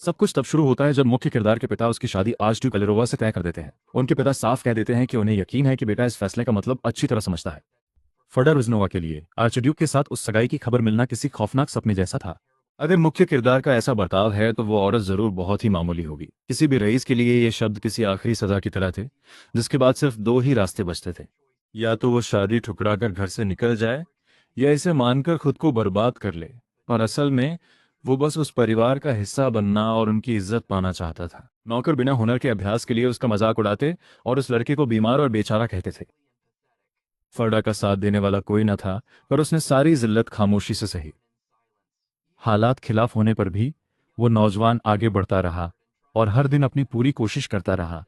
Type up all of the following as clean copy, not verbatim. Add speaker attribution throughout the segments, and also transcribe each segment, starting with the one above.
Speaker 1: सब कुछ तब शुरू होता है जब मुख्य किरदार के पिता उसकी शादी आर्चड्यूक अलेरोवा से तय कर देते हैं। उनके पिता साफ कह देते हैं कि उन्हें यकीन है कि बेटा इस फैसले का मतलब अच्छी तरह समझता है। फर्डा रुजनोवा के लिए आर्चड्यूक के साथ उस सगाई की खबर मिलना किसी खौफनाक सपने जैसा था। अगर मुख्य किरदार का ऐसा बर्ताव है तो वो औरत जरूर बहुत ही मामूली होगी। किसी भी रईस के लिए ये शब्द किसी आखिरी सजा की तरह थे, जिसके बाद सिर्फ दो ही रास्ते बचते थे। या तो वो शादी ठुकरा कर घर से निकल जाए, या इसे मानकर खुद को बर्बाद कर ले। और असल में वो बस उस परिवार का हिस्सा बनना और उनकी इज्जत पाना चाहता था। नौकर बिना हुनर के अभ्यास के लिए उसका मजाक उड़ाते और उस लड़के को बीमार और बेचारा कहते थे। फर्डा का साथ देने वाला कोई न था, पर उसने सारी जिल्लत खामोशी से सही। हालात खिलाफ होने पर भी वो नौजवान आगे बढ़ता रहा और हर दिन अपनी पूरी कोशिश करता रहा।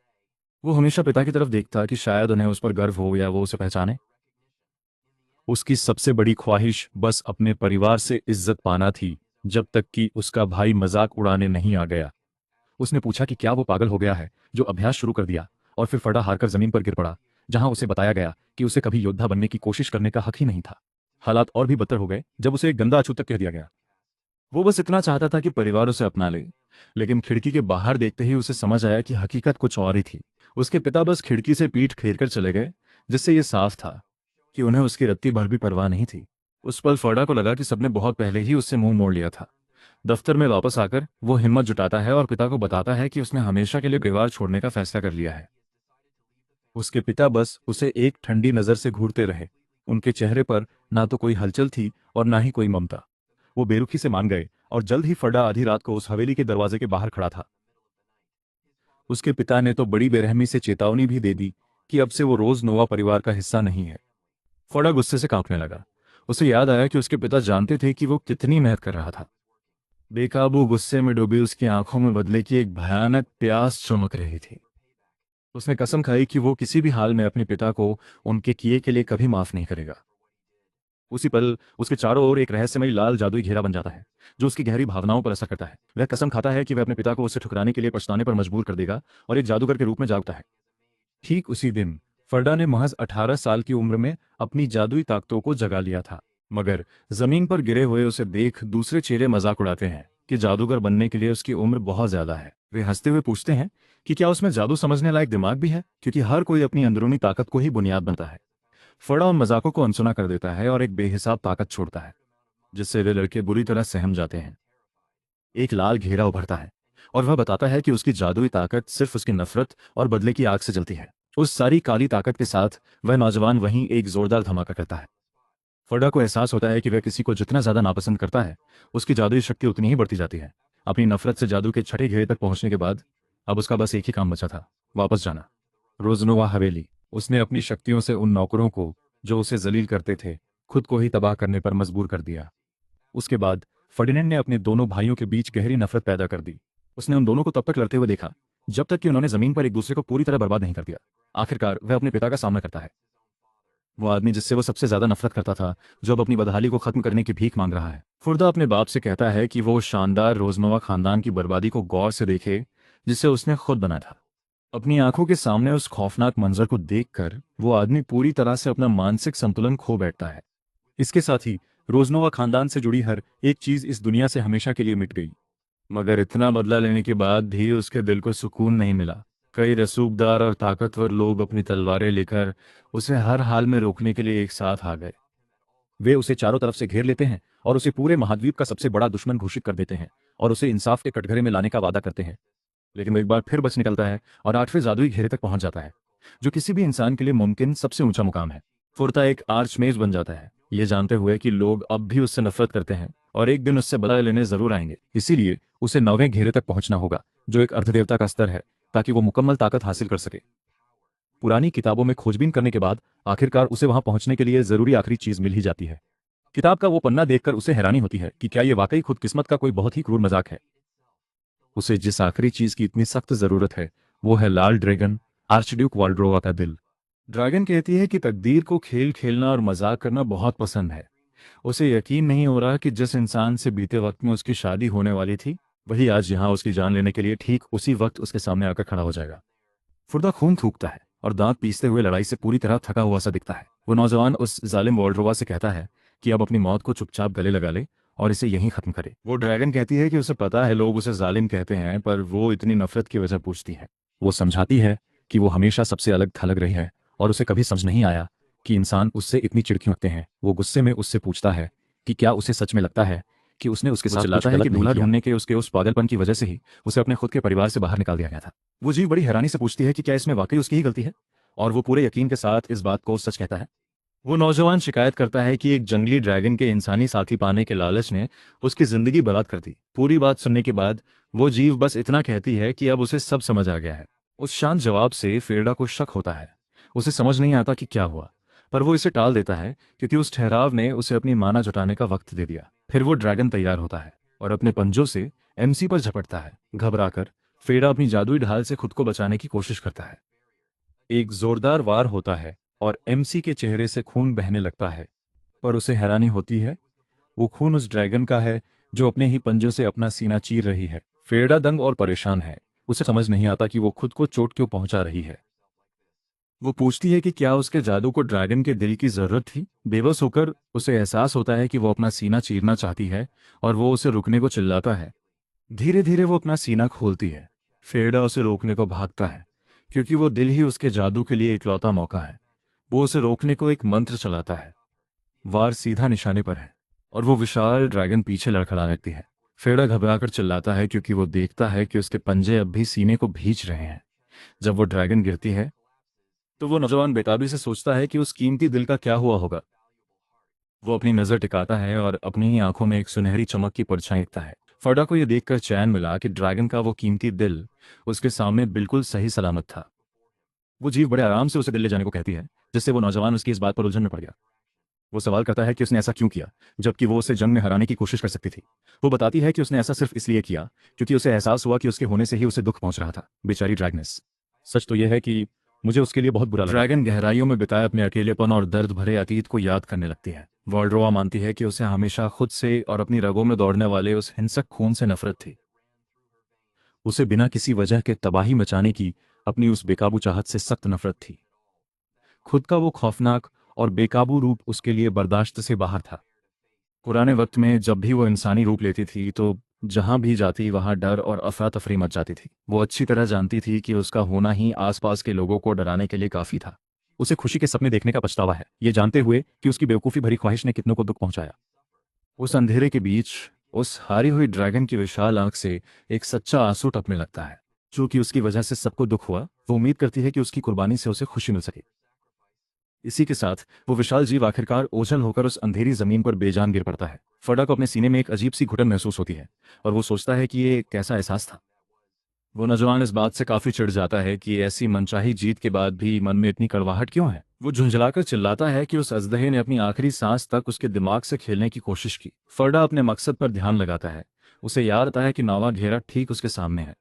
Speaker 1: वो हमेशा पिता की तरफ देखता कि शायद उन्हें उस पर गर्व हो या वो उसे पहचाने। उसकी सबसे बड़ी ख्वाहिश बस अपने परिवार से इज्जत पाना थी, जब तक कि उसका भाई मजाक उड़ाने नहीं आ गया। उसने पूछा कि क्या वो पागल हो गया है जो अभ्यास शुरू कर दिया, और फिर फटा हारकर जमीन पर गिर पड़ा, जहां उसे बताया गया कि उसे कभी योद्धा बनने की कोशिश करने का हक ही नहीं था। हालात और भी बदतर हो गए जब उसे एक गंदा अछूतक कह दिया गया। वो बस इतना चाहता था कि परिवार उसे अपना ले, लेकिन खिड़की के बाहर देखते ही उसे समझ आया कि हकीकत कुछ और ही थी। उसके पिता बस खिड़की से पीठ फेर कर चले गए, जिससे ये साफ था कि उन्हें उसकी रत्ती भर भी परवाह नहीं थी। उस पल फर्डा को लगा कि सबने बहुत पहले ही उससे मुंह मोड़ लिया था। दफ्तर में वापस आकर वो हिम्मत जुटाता है और पिता को बताता है कि उसने हमेशा के लिए परिवार छोड़ने का फैसला कर लिया है। उसके पिता बस उसे एक ठंडी नजर से घूरते रहे। उनके चेहरे पर ना तो कोई हलचल थी और ना ही कोई ममता। वो बेरुखी से मान गए और जल्द ही फर्डा आधी रात को उस हवेली के दरवाजे के बाहर खड़ा था। उसके पिता ने तो बड़ी बेरहमी से चेतावनी भी दे दी कि अब से वो रोज नोवा परिवार का हिस्सा नहीं है। फर्डा गुस्से से कांपने लगा। उसे याद आया कि उसके पिता जानते थे कि वो कितनी मेहनत कर रहा था। बेकाबू गुस्से में डूबी उसकी आंखों में बदले की एक भयानक प्यास चमक रही थी। उसने कसम खाई कि वो किसी भी हाल में अपने पिता को उनके किए के लिए कभी माफ नहीं करेगा। उसी पल उसके चारों ओर एक रहस्यमयी लाल जादुई घेरा बन जाता है, जो उसकी गहरी भावनाओं पर असर करता है। वह कसम खाता है कि वह अपने पिता को उसे ठुकराने के लिए पछताने पर मजबूर कर देगा और एक जादूगर के रूप में जागता है। ठीक उसी दिन फर्डा ने महज 18 साल की उम्र में अपनी जादुई ताकतों को जगा लिया था। मगर जमीन पर गिरे हुए उसे देख दूसरे चेहरे मजाक उड़ाते हैं कि जादूगर बनने के लिए उसकी उम्र बहुत ज्यादा है। वे हंसते हुए पूछते हैं कि क्या उसमें जादू समझने लायक दिमाग भी है, क्योंकि हर कोई अपनी अंदरूनी ताकत को ही बुनियाद बनता है। फड़ा उन मजाकों को अनसुना कर देता है और एक बेहिसाब ताकत छोड़ता है, जिससे वे लड़के बुरी तरह सहम जाते हैं। एक लाल घेरा उभरता है और वह बताता है कि उसकी जादुई ताकत सिर्फ उसकी नफरत और बदले की आग से जलती है। उस सारी काली ताकत के साथ वह नौजवान वहीं एक जोरदार धमाका करता है। फर्डा को एहसास होता है कि वह किसी को जितना ज्यादा नापसंद करता है, उसकी जादुई शक्ति उतनी ही बढ़ती जाती है। अपनी नफरत से जादू के छठे घेरे तक पहुंचने के बाद अब उसका बस एक ही काम बचा था, वापस जाना। रोजनोवा हवेली। उसने अपनी शक्तियों से उन नौकरों को जो उसे जलील करते थे, खुद को ही तबाह करने पर मजबूर कर दिया। उसके बाद फर्डिनेंड ने अपने दोनों भाइयों के बीच गहरी नफरत पैदा कर दी। उसने उन दोनों को तब तक लड़ते हुए देखा जब तक कि उन्होंने जमीन पर एक दूसरे को पूरी तरह बर्बाद नहीं कर दिया। आखिरकार वह अपने पिता का सामना करता है, वो आदमी जिससे वो सबसे ज्यादा नफरत करता था, जो अब अपनी बदहाली को खत्म करने की भीख मांग रहा है। फुर्दा अपने बाप से कहता है कि वो शानदार रोजनोवा खानदान की बर्बादी को गौर से देखे, जिसे उसने खुद बनाया था। अपनी आंखों के सामने उस खौफनाक मंजर को देखकर वो आदमी पूरी तरह से अपना मानसिक संतुलन खो बैठता है। इसके साथ ही रोजनोवा खानदान से जुड़ी हर एक चीज इस दुनिया से हमेशा के लिए मिट गई। मगर इतना बदला लेने के बाद भी उसके दिल को सुकून नहीं मिला। कई रसूखदार और ताकतवर लोग अपनी तलवारें लेकर उसे हर हाल में रोकने के लिए एक साथ आ गए। वे उसे चारों तरफ से घेर लेते हैं और उसे पूरे महाद्वीप का सबसे बड़ा दुश्मन घोषित कर देते हैं और उसे इंसाफ के कटघरे में लाने का वादा करते हैं। लेकिन वो एक बार फिर बच निकलता है और 8वें जादुई घेरे तक पहुंच जाता है, जो किसी भी इंसान के लिए मुमकिन सबसे ऊंचा मुकाम है। फुर्ता एक आर्चमेज बन जाता है, ये जानते हुए कि लोग अब भी उससे नफरत करते हैं और एक दिन उससे बदला लेने जरूर आएंगे। इसीलिए उसे 9वें घेरे तक पहुंचना होगा, जो एक अर्धदेवता का स्तर है, ताकि वो मुकम्मल ताकत हासिल कर सके। पुरानी किताबों में खोजबीन करने के बाद आखिरकार उसे वहां पहुंचने के लिए जरूरी आखिरी चीज मिल ही जाती है। किताब का वो पन्ना देखकर उसे हैरानी होती है कि क्या ये वाकई खुद किस्मत का कोई बहुत ही क्रूर मजाक है। उसे जिस आखिरी चीज की इतनी सख्त जरूरत है, वो है लाल ड्रैगन, आर्चड्यूक वाल्ड्रोवा का दिल। ड्रैगन कहती है कि तकदीर को खेल खेलना और मजाक करना बहुत पसंद है। उसे यकीन नहीं हो रहा कि जिस इंसान से बीते वक्त में उसकी शादी होने वाली थी, वही आज यहाँ उसकी जान लेने के लिए ठीक उसी वक्त उसके सामने आकर खड़ा हो जाएगा। फुर्दा खून थूकता है और दांत पीसते हुए लड़ाई से पूरी तरह थका हुआ सा दिखता है। वो नौजवान उस जालिम वाल्ड्रोवा से कहता है कि अब अपनी मौत को चुपचाप गले लगा ले और इसे यहीं खत्म करे। वो ड्रैगन कहती है कि उसे पता है लोग उसे जालिम कहते हैं, पर वो इतनी नफरत की वजह पूछती है। वो समझाती है कि वो हमेशा सबसे अलग थलग रही है और उसे कभी समझ नहीं आया कि इंसान उससे इतनी चिढ़ क्यों रखते हैं। वो गुस्से में उससे पूछता है कि क्या उसे सच में लगता है कि उसने उसके साथ कुछ गलत नहीं किया। ढूंढने के उसके उस पागलपन की वजह से ही उसे अपने खुद के परिवार से बाहर निकाल दिया गया था। वो जीव बड़ी हैरानी से पूछती है कि क्या इसमें वाकई उसकी ही गलती है, और वो पूरे यकीन के साथ इस बात को सच कहता है। वो नौजवान शिकायत करता है कि एक जंगली ड्रैगन के इंसानी साथी पाने के लालच ने उसकी जिंदगी बर्बाद कर दी। पूरी बात सुनने के बाद वो जीव बस इतना कहती है कि अब उसे सब समझ आ गया है। उस शांत जवाब से फेरडा को शक होता है। उसे समझ नहीं आता कि क्या हुआ, पर वो इसे टाल देता है क्योंकि उस ठहराव ने उसे अपनी माना जुटाने का वक्त दे दिया। फिर वो ड्रैगन तैयार होता है और अपने पंजों से एमसी पर झपटता है। घबराकर फेरडा अपनी जादुई ढाल से खुद को बचाने की कोशिश करता है। एक जोरदार वार होता है और एमसी के चेहरे से खून बहने लगता है, पर उसे हैरानी होती है वो खून उस ड्रैगन का है जो अपने ही पंजों से अपना सीना चीर रही है। फेरडा दंग और परेशान है। उसे समझ नहीं आता कि वो खुद को चोट क्यों पहुंचा रही है। वो पूछती है कि क्या उसके जादू को ड्रैगन के दिल की जरूरत थी। बेबस होकर उसे एहसास होता है कि वो अपना सीना चीरना चाहती है और वो उसे रुकने को चिल्लाता है। धीरे धीरे वो अपना सीना खोलती है। फेरडा उसे रोकने को भागता है क्योंकि वो दिल ही उसके जादू के लिए इकलौता मौका है। वो उसे रोकने को एक मंत्र चलाता है। वार सीधा निशाने पर है और वो विशाल ड्रैगन पीछे लड़खड़ा लगती है। फेरडा घबराकर चिल्लाता है क्योंकि वो देखता है कि उसके पंजे अब भी सीने को भींच रहे हैं। जब वो ड्रैगन गिरती है तो वो नौजवान बेताबी से सोचता है कि उस कीमती दिल का क्या हुआ होगा। वो अपनी नजर टिकाता है और अपनी ही आंखों में एक सुनहरी चमक की परछाई दिखता है। फर्डा को यह देखकर चैन मिला कि ड्रैगन का वो कीमती दिल उसके सामने बिल्कुल सही सलामत था। वो जीव बड़े आराम से उसे दिल ले जाने को कहती है, जिससे वो नौजवान उसकी इस बात पर उलझन में पड़ गया। वो सवाल करता है कि उसने ऐसा क्यों किया जबकि वो उसे जंग में हराने की कोशिश कर सकती थी। वो बताती है कि उसने ऐसा सिर्फ इसलिए किया क्योंकि उसे एहसास हुआ कि उसके होने से ही उसे दुख पहुंच रहा था। बेचारी ड्रैगनेस। सच तो यह है कि मुझे उसके लिए बहुत बुरा लगा। ड्रैगन गहराइयों में बिताए अपने अकेलेपन और दर्द भरे अतीत को याद करने लगती है। वॉल्ड्रोवा मानती है कि उसे हमेशा खुद से और अपनी रगों में दौड़ने वाले उस हिंसक खून से नफरत थी। उसे बिना किसी वजह के तबाही मचाने की अपनी उस बेकाबू चाहत से सख्त नफरत थी। खुद का वो खौफनाक और बेकाबू रूप उसके लिए बर्दाश्त से बाहर था। पुराने वक्त में जब भी वो इंसानी रूप लेती थी तो जहां भी जाती वहां डर और अफरा तफरी मच जाती थी। वो अच्छी तरह जानती थी कि उसका होना ही आसपास के लोगों को डराने के लिए काफी था। उसे खुशी के सपने देखने का पछतावा है, ये जानते हुए कि उसकी बेवकूफ़ी भरी ख्वाहिश ने कितनों को दुख पहुंचाया। उस अंधेरे के बीच उस हारी हुई ड्रैगन की विशाल आंख से एक सच्चा आंसू टपने लगता है। चूंकि उसकी वजह से सबको दुख हुआ, वो उम्मीद करती है कि उसकी कुर्बानी से उसे खुशी मिल सके। इसी के साथ वो विशाल जीव आखिरकार ओझल होकर उस अंधेरी जमीन पर बेजान गिर पड़ता है। फर्डा को अपने सीने में एक अजीब सी घुटन महसूस होती है और वो सोचता है कि ये कैसा एहसास था। वो नौजवान इस बात से काफी चिढ़ जाता है कि ऐसी मनचाही जीत के बाद भी मन में इतनी कड़वाहट क्यों है। वो झुंझलाकर चिल्लाता है कि उस अजदहे ने अपनी आखिरी सांस तक उसके दिमाग से खेलने की कोशिश की। फर्डा अपने मकसद पर ध्यान लगाता है। उसे याद आता है कि नावा घेरा ठीक उसके सामने है।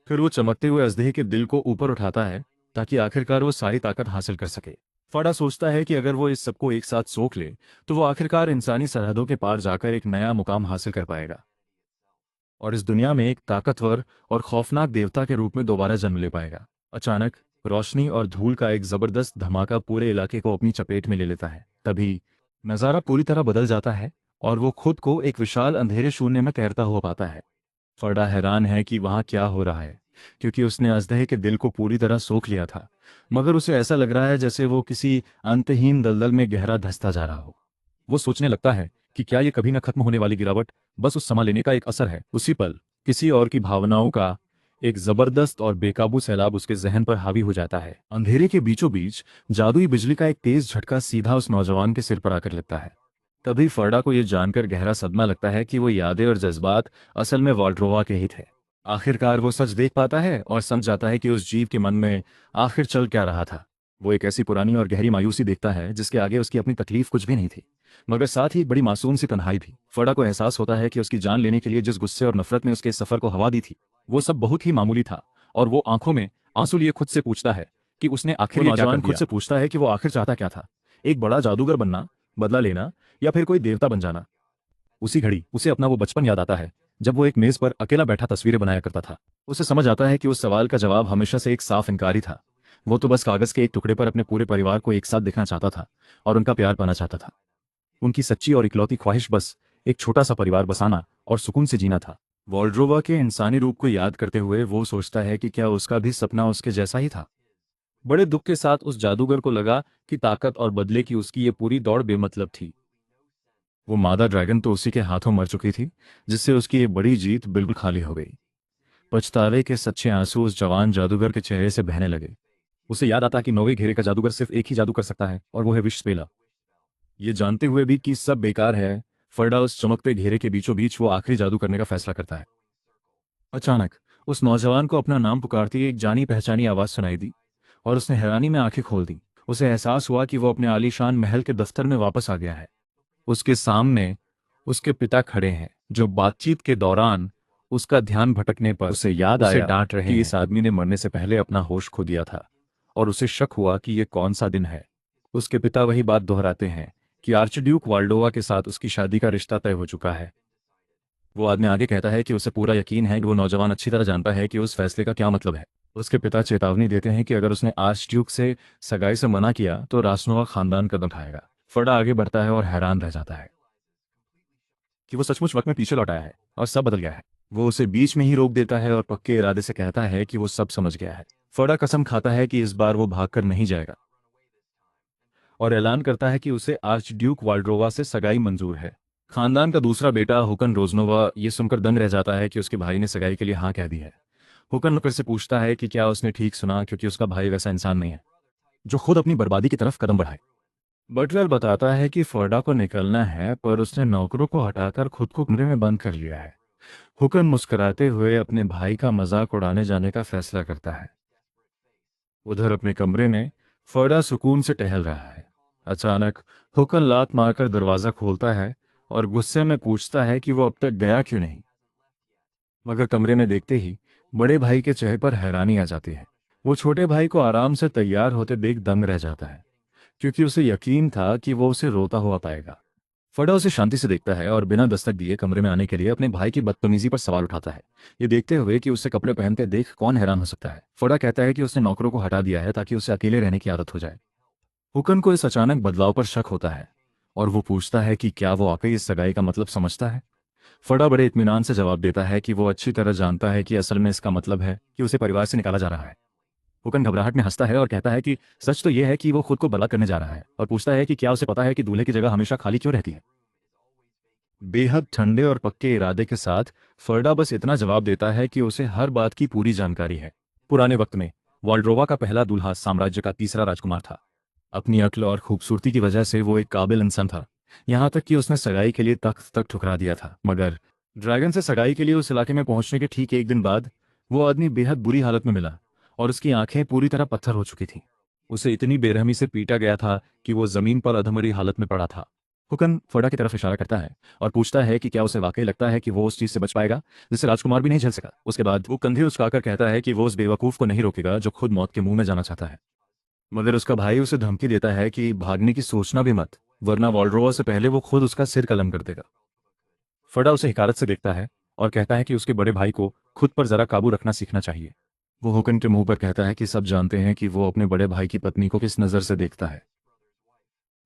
Speaker 1: फिर वो चमकते हुए अजदहे के दिल को ऊपर उठाता है ताकि आखिरकार वो सारी ताकत हासिल कर सके। फड़ा सोचता है कि अगर वो इस सबको एक साथ सोख ले तो वो आखिरकार इंसानी सरहदों के पार जाकर एक नया मुकाम हासिल कर पाएगा और इस दुनिया में एक ताकतवर और खौफनाक देवता के रूप में दोबारा जन्म ले पाएगा। अचानक रोशनी और धूल का एक जबरदस्त धमाका पूरे इलाके को अपनी चपेट में ले लेता है। तभी नज़ारा पूरी तरह बदल जाता है और वो खुद को एक विशाल अंधेरे शून्य में तैरता हुआ पाता है। फर्डा हैरान है कि वहां क्या हो रहा है, क्योंकि उसने अजदहे के दिल को पूरी तरह सोख लिया था, मगर उसे ऐसा लग रहा है जैसे वो किसी अंतहीन दलदल में गहरा धंसता जा रहा हो। वो सोचने लगता है कि क्या ये कभी न खत्म होने वाली गिरावट बस उस समा लेने का एक असर है। उसी पल किसी और की भावनाओं का एक जबरदस्त और बेकाबू सैलाब उसके जहन पर हावी हो जाता है। अंधेरे के बीचों बीच जादुई बिजली का एक तेज झटका सीधा उस नौजवान के सिर पर आकर लगता है। तभी फर्डा को यह जानकर गहरा सदमा लगता है कि वो यादें और जज्बात असल में वॉल्ड्रोवा के ही थे। आखिरकार वो सच देख पाता है और समझ जाता है कि उस जीव के मन में आखिर चल क्या रहा था। वो एक ऐसी पुरानी और गहरी मायूसी देखता है जिसके आगे उसकी अपनी तकलीफ कुछ भी नहीं थी, मगर साथ ही एक बड़ी मासूम सी तन्हाई भी। फर्डा को एहसास होता है कि उसकी जान लेने के लिए जिस गुस्से और नफरत ने उसके इस सफर को हवा दी थी वो सब बहुत ही मामूली था, और वो आंखों में आंसू लिए खुद से पूछता है कि उसने आखिर ये क्या कर दिया। खुद से पूछता है कि वो आखिर चाहता क्या था, एक बड़ा जादूगर बनना, बदला लेना, या फिर कोई देवता बन जाना। उसी घड़ी उसे अपना वो बचपन याद आता है जब वो एक मेज पर अकेला बैठा तस्वीरें बनाया करता था। उसे समझ आता है कि उस सवाल का जवाब हमेशा से एक साफ इनकार ही था। वो तो बस कागज के एक टुकड़े पर अपने पूरे परिवार को एक साथ देखना चाहता था और उनका प्यार पाना चाहता था। उनकी सच्ची और इकलौती ख्वाहिश बस एक छोटा सा परिवार बसाना और सुकून से जीना था। वॉल्ड्रोवा के इंसानी रूप को याद करते हुए वो सोचता है कि क्या उसका भी सपना उसके जैसा ही था। बड़े दुख के साथ उस जादूगर को लगा कि ताकत और बदले की उसकी ये पूरी दौड़ बेमतलब थी। वो मादा ड्रैगन तो उसी के हाथों मर चुकी थी, जिससे उसकी ये बड़ी जीत बिल्कुल खाली हो गई। पछतावे के सच्चे आंसू उस जवान जादूगर के चेहरे से बहने लगे। उसे याद आता कि नौवे घेरे का जादूगर सिर्फ एक ही जादू कर सकता है, और वो है विष स्पेला। ये जानते हुए भी कि सब बेकार है, फर्डा उस चमकते घेरे के बीचों बीच वो आखिरी जादू करने का फैसला करता है। अचानक उस नौजवान को अपना नाम पुकारती एक जानी पहचानी आवाज सुनाई दी, और उसने हैरानी में आंखें खोल दी। उसे एहसास हुआ कि वो अपने आलीशान महल के दफ्तर में वापस आ गया है। उसके सामने उसके पिता खड़े हैं, जो बातचीत के दौरान उसका ध्यान भटकने पर उसे याद उसे आया डांट रहे कि इस आदमी ने मरने से पहले अपना होश खो दिया था, और उसे शक हुआ कि ये कौन सा दिन है। उसके पिता वही बात दोहराते हैं कि आर्चड्यूक वाल्डोवा के साथ उसकी शादी का रिश्ता तय हो चुका है। वो आदमी आगे कहता है कि उसे पूरा यकीन है कि वो नौजवान अच्छी तरह जानता है कि उस फैसले का क्या मतलब है। उसके पिता चेतावनी देते हैं कि अगर उसने आर्चड्यूक से सगाई से मना किया तो रासनोवा खानदान कदम उठाएगा। फर्डा आगे बढ़ता है और हैरान रह जाता है कि वो सचमुच वक्त में पीछे लौट आया है और सब बदल गया है। वो उसे बीच में ही रोक देता है और पक्के इरादे से कहता है कि वो सब समझ गया है। फर्डा कसम खाता है कि इस बार वो भागकर नहीं जाएगा, और ऐलान करता है कि उसे आर्चड्यूक वाल्ड्रोवा से सगाई मंजूर है। खानदान का दूसरा बेटा हुकन रोजनोवा ये सुनकर दंग रह जाता है कि उसके भाई ने सगाई के लिए हाँ कह दी है। हुकन फिर से पूछता है कि क्या उसने ठीक सुना, क्योंकि उसका भाई वैसा इंसान नहीं है जो खुद अपनी बर्बादी की तरफ कदम बढ़ाए। बटलर बताता है कि फर्डा को निकलना है, पर उसने नौकरों को हटाकर खुद को कमरे में बंद कर लिया है। हुकन मुस्कुराते हुए अपने भाई का मजाक उड़ाने जाने का फैसला करता है। उधर अपने कमरे में फर्डा सुकून से टहल रहा है। अचानक हुकन लात मारकर दरवाजा खोलता है और गुस्से में पूछता है कि वो अब तक गया क्यों नहीं। मगर कमरे में देखते ही बड़े भाई के चेहरे पर हैरानी आ जाती है। वो छोटे भाई को आराम से तैयार होते देख दंग रह जाता है, क्योंकि उसे यकीन था कि वो उसे रोता हुआ पाएगा। फड़ा उसे शांति से देखता है और बिना दस्तक दिए कमरे में आने के लिए अपने भाई की बदतमीजी पर सवाल उठाता है, ये देखते हुए कि उसे कपड़े पहनते देख कौन हैरान हो सकता है। फड़ा कहता है कि उसने नौकरों को हटा दिया है ताकि उसे अकेले रहने की आदत हो जाए। हुकन को इस अचानक बदलाव पर शक होता है, और वो पूछता है कि क्या वो वाकई इस सगाई का मतलब समझता है। फड़ा बड़े इत्मीनान से जवाब देता है कि वो अच्छी तरह जानता है कि असल में इसका मतलब है कि उसे परिवार से निकाला जा रहा है। हुकन घबराहट में हंसता है और कहता है कि सच तो यह है कि वो खुद को बर्बाद करने जा रहा है, और पूछता है कि क्या उसे पता है कि दूल्हे की जगह हमेशा खाली क्यों रहती है। बेहद ठंडे और पक्के इरादे के साथ फर्डा बस इतना जवाब देता है कि उसे हर बात की पूरी जानकारी है। पुराने वक्त में वाल्ड्रोवा का पहला दूल्हा साम्राज्य का तीसरा राजकुमार था। अपनी अक्ल और खूबसूरती की वजह से वो एक काबिल इंसान था, यहाँ तक कि उसने सगाई के लिए तख्त तक ठुकरा दिया था। मगर ड्रैगन से सगाई के लिए उस इलाके में पहुंचने के ठीक एक दिन बाद वो आदमी बेहद बुरी हालत में मिला, और उसकी आंखें पूरी तरह पत्थर हो चुकी थीं। उसे इतनी बेरहमी से पीटा गया था कि वो जमीन पर अधमरी हालत में पड़ा था। हुकन फर्डा की तरफ इशारा करता है और पूछता है कि क्या उसे वाकई लगता है कि वो उस चीज से बच पाएगा जिसे राजकुमार भी नहीं झेल सका। उसके बाद वो कंधे उचकाकर कहता है कि वो उस बेवकूफ को नहीं रोकेगा जो खुद मौत के मुंह में जाना चाहता है। मगर उसका भाई उसे धमकी देता है कि भागने की सोचना भी मत, वरना वॉल्ड्रोवा से पहले वो खुद उसका सिर कलम कर देगा। फर्डा उसे हिकारत से देखता है और कहता है कि उसके बड़े भाई को खुद पर जरा काबू रखना सीखना चाहिए। वो हुकन के मुंह पर कहता है कि सब जानते हैं कि वो अपने बड़े भाई की पत्नी को किस नज़र से देखता है।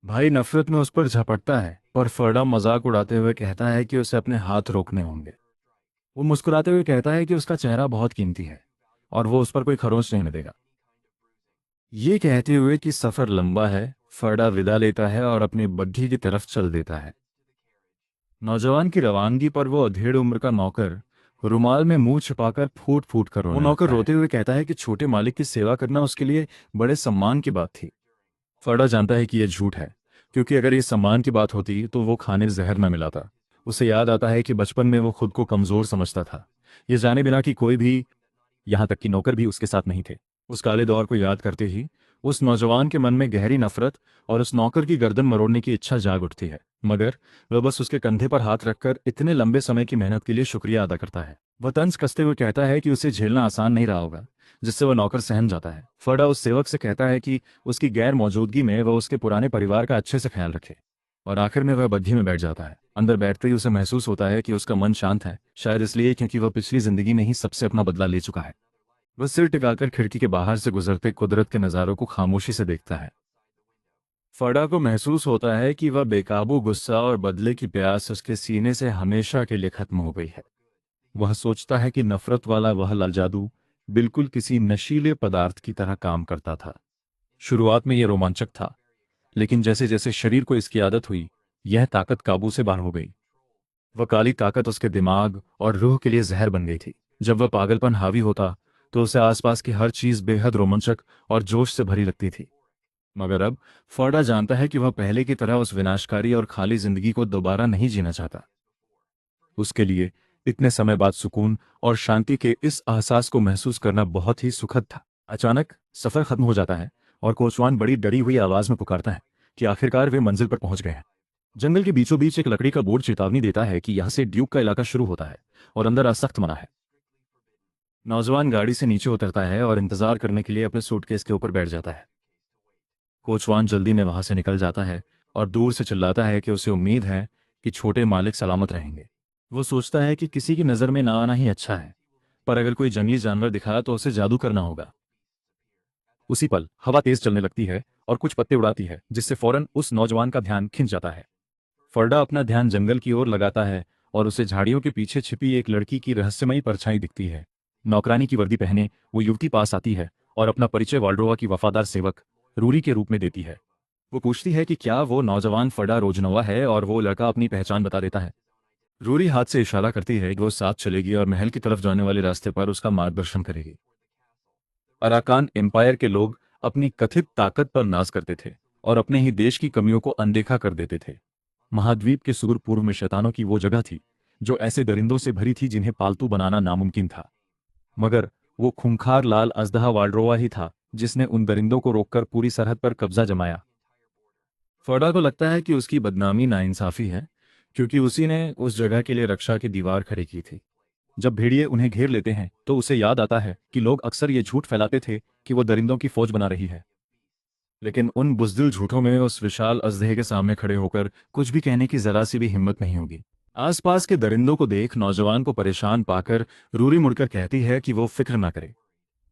Speaker 1: भाई नफरत में उस पर झपटता है, पर फर्डा मजाक उड़ाते हुए कहता है कि उसे अपने हाथ रोकने होंगे। वो मुस्कुराते हुए कहता है कि उसका चेहरा बहुत कीमती है और वो उस पर कोई खरोंच नहीं देगा। ये कहते हुए कि सफर लंबा है, फर्डा विदा लेता है और अपनी बग्घी की तरफ चल देता है। नौजवान की रवानगी पर वो अधेड़ उम्र का नौकर रुमाल में मुंह छिपाकर फूट फूट कर वो नौकर रोते हुए कहता है कि छोटे मालिक की सेवा करना उसके लिए बड़े सम्मान की बात थी। फर्डा जानता है कि यह झूठ है, क्योंकि अगर ये सम्मान की बात होती तो वो खाने जहर न मिलाता। उसे याद आता है कि बचपन में वो खुद को कमजोर समझता था, ये जाने बिना कि कोई भी, यहाँ तक कि नौकर भी उसके साथ नहीं थे। उस काले दौर को याद करते ही उस नौजवान के मन में गहरी नफरत और उस नौकर की गर्दन मरोड़ने की इच्छा जाग उठती है। मगर वह बस उसके कंधे पर हाथ रखकर इतने लंबे समय की मेहनत के लिए शुक्रिया अदा करता है। वह तंज कसते हुए कहता है कि उसे झेलना आसान नहीं रहा होगा, जिससे वह नौकर सहम जाता है। फर्डा उस सेवक से कहता है कि उसकी गैर मौजूदगी में वह उसके पुराने परिवार का अच्छे से ख्याल रखे, और आखिर में वह बग्घी में बैठ जाता है। अंदर बैठते ही उसे महसूस होता है कि उसका मन शांत है, शायद इसलिए क्योंकि वह पिछली जिंदगी में ही सबसे अपना बदला ले चुका है। वह सिर टिकाकर खिड़की के बाहर से गुजरते कुदरत के नज़ारों को खामोशी से देखता है। फर्डा को महसूस होता है कि वह बेकाबू गुस्सा और बदले की प्यास उसके सीने से हमेशा के लिए खत्म हो गई है। वह सोचता है कि नफरत वाला वह लाल जादू बिल्कुल किसी नशीले पदार्थ की तरह काम करता था। शुरुआत में यह रोमांचक था, लेकिन जैसे जैसे शरीर को इसकी आदत हुई, यह ताकत काबू से बाहर हो गई। वह काली ताकत उसके दिमाग और रूह के लिए जहर बन गई थी। जब वह पागलपन हावी होता तो उसे आसपास की हर चीज बेहद रोमांचक और जोश से भरी लगती थी। मगर अब फर्डा जानता है कि वह पहले की तरह उस विनाशकारी और खाली जिंदगी को दोबारा नहीं जीना चाहता। उसके लिए इतने समय बाद सुकून और शांति के इस एहसास को महसूस करना बहुत ही सुखद था। अचानक सफर खत्म हो जाता है और कोचवान बड़ी डरी हुई आवाज में पुकारता है कि आखिरकार वे मंजिल पर पहुंच गए हैं। जंगल के बीचों बीच एक लकड़ी का बोर्ड चेतावनी देता है कि यहां से ड्यूक का इलाका शुरू होता है और अंदर आ सख्त मना है। नौजवान गाड़ी से नीचे उतरता है और इंतजार करने के लिए अपने सूटकेस के ऊपर बैठ जाता है। कोचवान जल्दी में वहां से निकल जाता है और दूर से चिल्लाता है कि उसे उम्मीद है कि छोटे मालिक सलामत रहेंगे। वो सोचता है कि किसी की नज़र में ना आना ही अच्छा है, पर अगर कोई जंगली जानवर दिखा तो उसे जादू करना होगा। उसी पल हवा तेज चलने लगती है और कुछ पत्ते उड़ाती है, जिससे फौरन उस नौजवान का ध्यान खिंच जाता है। फर्डा अपना ध्यान जंगल की ओर लगाता है और उसे झाड़ियों के पीछे छिपी एक लड़की की रहस्यमयी परछाई दिखती है। नौकरानी की वर्दी पहने वो युवती पास आती है और अपना परिचय वाल्ड्रोवा की वफादार सेवक रूरी के रूप में देती है। वो पूछती है कि क्या वो नौजवान फर्डा रोजनवा है और वो लड़का अपनी पहचान बता देता है। रूरी हाथ से इशारा करती है कि वो साथ चलेगी और महल की तरफ जाने वाले रास्ते पर उसका मार्गदर्शन करेगी। अराकान एम्पायर के लोग अपनी कथित ताकत पर नाज करते थे और अपने ही देश की कमियों को अनदेखा कर देते थे। महाद्वीप के सुदूर पूर्व में शैतानों की वो जगह थी जो ऐसे दरिंदों से भरी थी जिन्हें पालतू बनाना नामुमकिन था। मगर वो खूंखार लाल अजदहा वाल्ड्रोवा ही था जिसने उन दरिंदों को रोककर पूरी सरहद पर कब्जा जमाया। फर्डा को लगता है कि उसकी बदनामी नाइंसाफी है, क्योंकि उसी ने उस जगह के लिए रक्षा की दीवार खड़ी की थी। जब भेड़िए उन्हें घेर लेते हैं तो उसे याद आता है कि लोग अक्सर ये झूठ फैलाते थे कि वो दरिंदों की फौज बना रही है, लेकिन उन बुज़दिल झूठों में उस विशाल अजदहे के सामने खड़े होकर कुछ भी कहने की जरा सी भी हिम्मत नहीं होगी। आसपास के दरिंदों को देख नौजवान को परेशान पाकर रूरी मुड़कर कहती है कि वो फिक्र ना करे।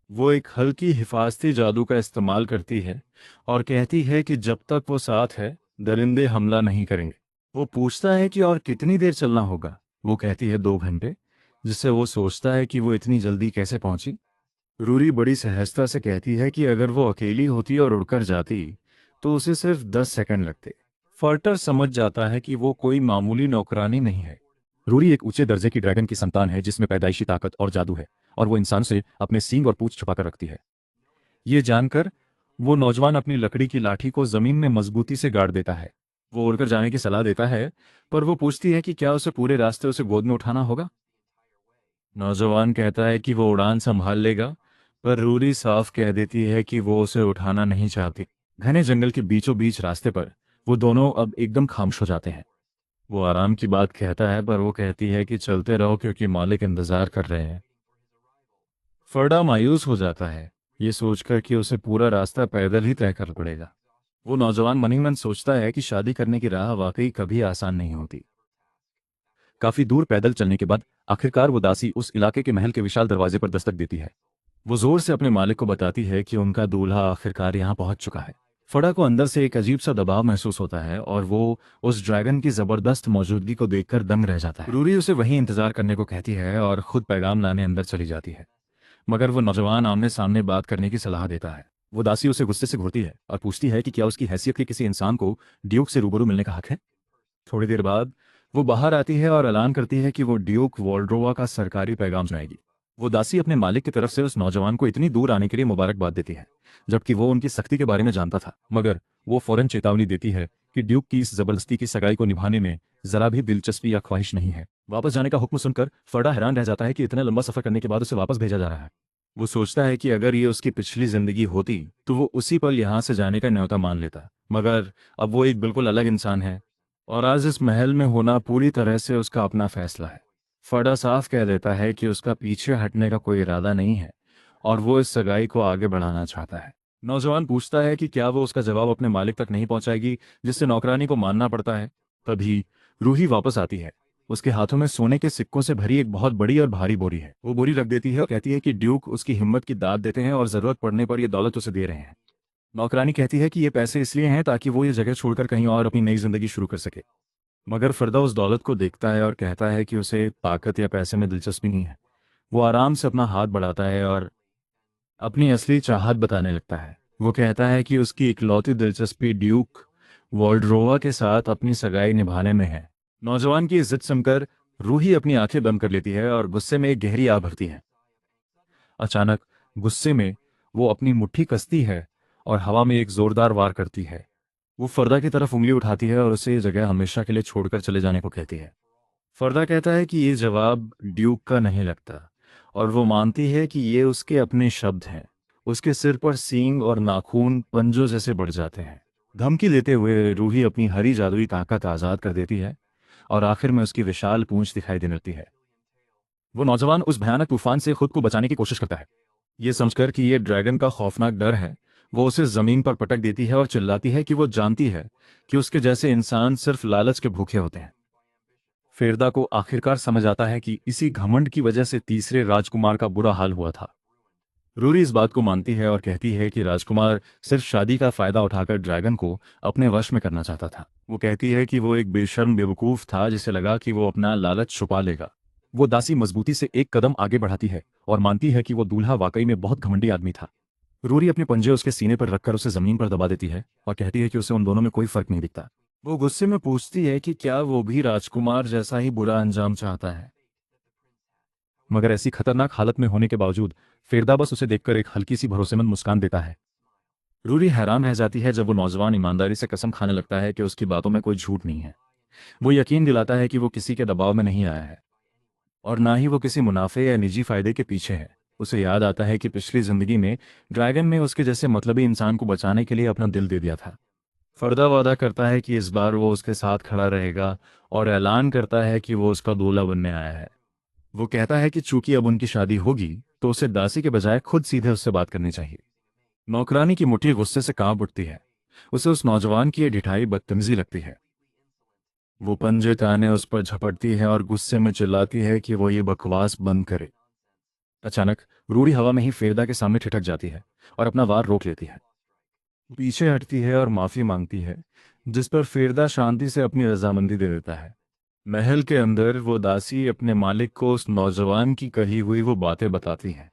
Speaker 1: वो एक हल्की हिफाजती जादू का इस्तेमाल करती है और कहती है कि जब तक वो साथ है दरिंदे हमला नहीं करेंगे। वो पूछता है कि और कितनी देर चलना होगा। वो कहती है 2 घंटे, जिससे वो सोचता है कि वो इतनी जल्दी कैसे पहुंची। रूरी बड़ी सहजता से कहती है कि अगर वो अकेली होती और उड़कर जाती तो उसे सिर्फ 10 सेकंड लगते। फर्टर समझ जाता है कि वो कोई मामूली नौकरानी नहीं है। रूरी एक ऊंचे दर्जे की ड्रैगन की संतान है जिसमें पैदाइशी ताकत और जादू है, और वो इंसान से अपने सींग और पूंछ छुपाकर रखती है। ये जानकर वो नौजवान अपनी लकड़ी की लाठी को जमीन में मजबूती से गाड़ देता है। वो उड़कर जाने की सलाह देता है, पर वो पूछती है कि क्या उसे पूरे रास्ते उसे गोद में उठाना होगा। नौजवान कहता है कि वो उड़ान संभाल लेगा, पर रूरी साफ कह देती है कि वो उसे उठाना नहीं चाहती। घने जंगल के बीचों बीच रास्ते पर वो दोनों अब एकदम खामोश हो जाते हैं। वो आराम की बात कहता है, पर वो कहती है कि चलते रहो क्योंकि मालिक इंतजार कर रहे हैं। फर्डा मायूस हो जाता है, ये सोचकर कि उसे पूरा रास्ता पैदल ही तय करना पड़ेगा। वो नौजवान मन ही मन सोचता है कि शादी करने की राह वाकई कभी आसान नहीं होती। काफी दूर पैदल चलने के बाद आखिरकार वो दासी उस इलाके के महल के विशाल दरवाजे पर दस्तक देती है। वो जोर से अपने मालिक को बताती है कि उनका दूल्हा आखिरकार यहाँ पहुंच चुका है। फड़ा को अंदर से एक अजीब सा दबाव महसूस होता है और वो उस ड्रैगन की जबरदस्त मौजूदगी को देखकर दंग रह जाता है। रूरी उसे वहीं इंतजार करने को कहती है और खुद पैगाम लाने अंदर चली जाती है, मगर वो नौजवान आमने सामने बात करने की सलाह देता है। वो दासी उसे गुस्से से घूरती है और पूछती है कि क्या उसकी हैसियत के किसी इंसान को ड्यूक से रूबरू मिलने का हक है। थोड़ी देर बाद वो बाहर आती है और ऐलान करती है कि वो ड्यूक वॉल्ड्रोवा का सरकारी पैगाम सुनाएगी। वो दासी अपने मालिक की तरफ से उस नौजवान को इतनी दूर आने के लिए मुबारकबाद देती है, जबकि वो उनकी सख्ती के बारे में जानता था। मगर वो फौरन चेतावनी देती है कि ड्यूक की इस जबरदस्ती की सगाई को निभाने में जरा भी दिलचस्पी या ख्वाहिश नहीं है। वापस जाने का हुक्म सुनकर फर्डा हैरान रह जाता है कि इतना लंबा सफर करने के बाद उसे वापस भेजा जा रहा है। वो सोचता है कि अगर ये उसकी पिछली जिंदगी होती तो वो उसी पल यहाँ से जाने का न्योता मान लेता, मगर अब वो एक बिल्कुल अलग इंसान है और आज इस महल में होना पूरी तरह से उसका अपना फैसला है। फड़ा साफ कह देता है कि उसका पीछे हटने का कोई इरादा नहीं है और वो इस सगाई को आगे बढ़ाना चाहता है। नौजवान पूछता है कि क्या वो उसका जवाब अपने मालिक तक नहीं पहुंचाएगी, जिससे नौकरानी को मानना पड़ता है। तभी रूही वापस आती है। उसके हाथों में सोने के सिक्कों से भरी एक बहुत बड़ी और भारी बोरी है। वो बोरी रख देती है और कहती है कि ड्यूक उसकी हिम्मत की दाद देते हैं और जरूरत पड़ने पर यह दौलत उसे दे रहे हैं। नौकरानी कहती है कि ये पैसे इसलिए हैं ताकि वो ये जगह छोड़कर कहीं और अपनी नई जिंदगी शुरू कर सके। मगर फरदा उस दौलत को देखता है और कहता है कि उसे ताकत या पैसे में दिलचस्पी नहीं है। वो आराम से अपना हाथ बढ़ाता है और अपनी असली चाहत बताने लगता है। वो कहता है कि उसकी इकलौती दिलचस्पी ड्यूक वॉल्ड्रोवा के साथ अपनी सगाई निभाने में है। नौजवान की इज्जत सुनकर रूही अपनी आंखें बंद कर लेती है और गुस्से में एक गहरी आह भरती है। अचानक गुस्से में वो अपनी मुट्ठी कसती है और हवा में एक जोरदार वार करती है। वो फरदा की तरफ उंगली उठाती है और उसे ये जगह हमेशा के लिए छोड़कर चले जाने को कहती है। फरदा कहता है कि ये जवाब ड्यूक का नहीं लगता और वो मानती है कि ये उसके अपने शब्द हैं। उसके सिर पर सींग और नाखून पंजों जैसे बढ़ जाते हैं। धमकी देते हुए रूही अपनी हरी जादुई ताकत आज़ाद कर देती है और आखिर में उसकी विशाल पूंछ दिखाई देने लगती है। वो नौजवान उस भयानक तूफान से खुद को बचाने की कोशिश करता है। ये समझकर कि ये ड्रैगन का खौफनाक डर है, वो उसे जमीन पर पटक देती है और चिल्लाती है कि वो जानती है कि उसके जैसे इंसान सिर्फ लालच के भूखे होते हैं। फेरदा को आखिरकार समझ आता है कि इसी घमंड की वजह से तीसरे राजकुमार का बुरा हाल हुआ था। रूरी इस बात को मानती है और कहती है कि राजकुमार सिर्फ शादी का फायदा उठाकर ड्रैगन को अपने वश में करना चाहता था। वो कहती है कि वो एक बेशर्म बेवकूफ था जिसे लगा कि वो अपना लालच छुपा लेगा। वो दासी मजबूती से एक कदम आगे बढ़ाती है और मानती है कि वो दूल्हा वाकई में बहुत घमंडी आदमी था। रूरी अपने पंजे उसके सीने पर रखकर उसे जमीन पर दबा देती है और कहती है कि उसे उन दोनों में कोई फर्क नहीं दिखता। वो गुस्से में पूछती है कि क्या वो भी राजकुमार जैसा ही बुरा अंजाम चाहता है। मगर ऐसी खतरनाक हालत में होने के बावजूद फेरदा बस उसे देखकर एक हल्की सी भरोसेमंद मुस्कान देता है। रूरी हैरान रह जाती है जब वो नौजवान ईमानदारी से कसम खाने लगता है कि उसकी बातों में कोई झूठ नहीं है। वो यकीन दिलाता है कि वो किसी के दबाव में नहीं आया है और ना ही वो किसी मुनाफे या निजी फायदे के पीछे है। उसे याद आता है कि पिछली जिंदगी में ड्रैगन ने उसके जैसे मतलबी इंसान को बचाने के लिए अपना दिल दे दिया था। फरदा वादा करता है कि इस बार वो उसके साथ खड़ा रहेगा और ऐलान करता है कि वो उसका दूल्हा बनने आया है। वो कहता है कि चूंकि अब उनकी शादी होगी तो उसे दासी के बजाय खुद सीधे उससे बात करनी चाहिए। नौकरानी की मुट्ठी गुस्से से कांप उठती है। उसे उस नौजवान की ये ढिठाई बदतमीजी लगती है। वो पंजे ताने उस पर झपटती है और गुस्से में चिल्लाती है कि वो ये बकवास बंद करे। अचानक रूड़ी हवा में ही फेरदा के सामने ठिठक जाती है और अपना वार रोक लेती है। पीछे हटती है और माफी मांगती है, जिस पर फेरदा शांति से अपनी रजामंदी दे देता है। महल के अंदर वो दासी अपने मालिक को उस नौजवान की कही हुई वो बातें बताती है।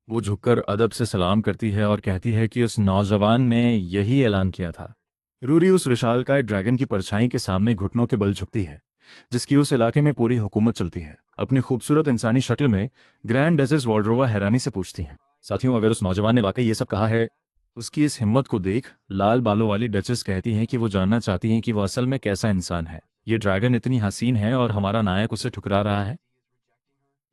Speaker 1: वो झुककर अदब से सलाम करती है और कहती है कि उस नौजवान ने यही ऐलान किया था। रूरी उस विशालकाय ड्रैगन की परछाई के सामने घुटनों के बल झुकती है, जिसकी उस इलाके में पूरी हुकूमत चलती है। अपनी खूबसूरत इंसानी शक्ल में ग्रैंड डेजर्स वॉल्ड्रोवा हैरानी से पूछती हैं, साथियों, अगर उस नौजवान ने वाकई ये सब कहा है, उसकी इस हिम्मत को देख लाल बालों वाली डचेस कहती हैं कि वो जानना चाहती हैं कि वो असल में कैसा इंसान है। ये ड्रैगन इतनी हसीन है और हमारा नायक उसे ठुकरा रहा है।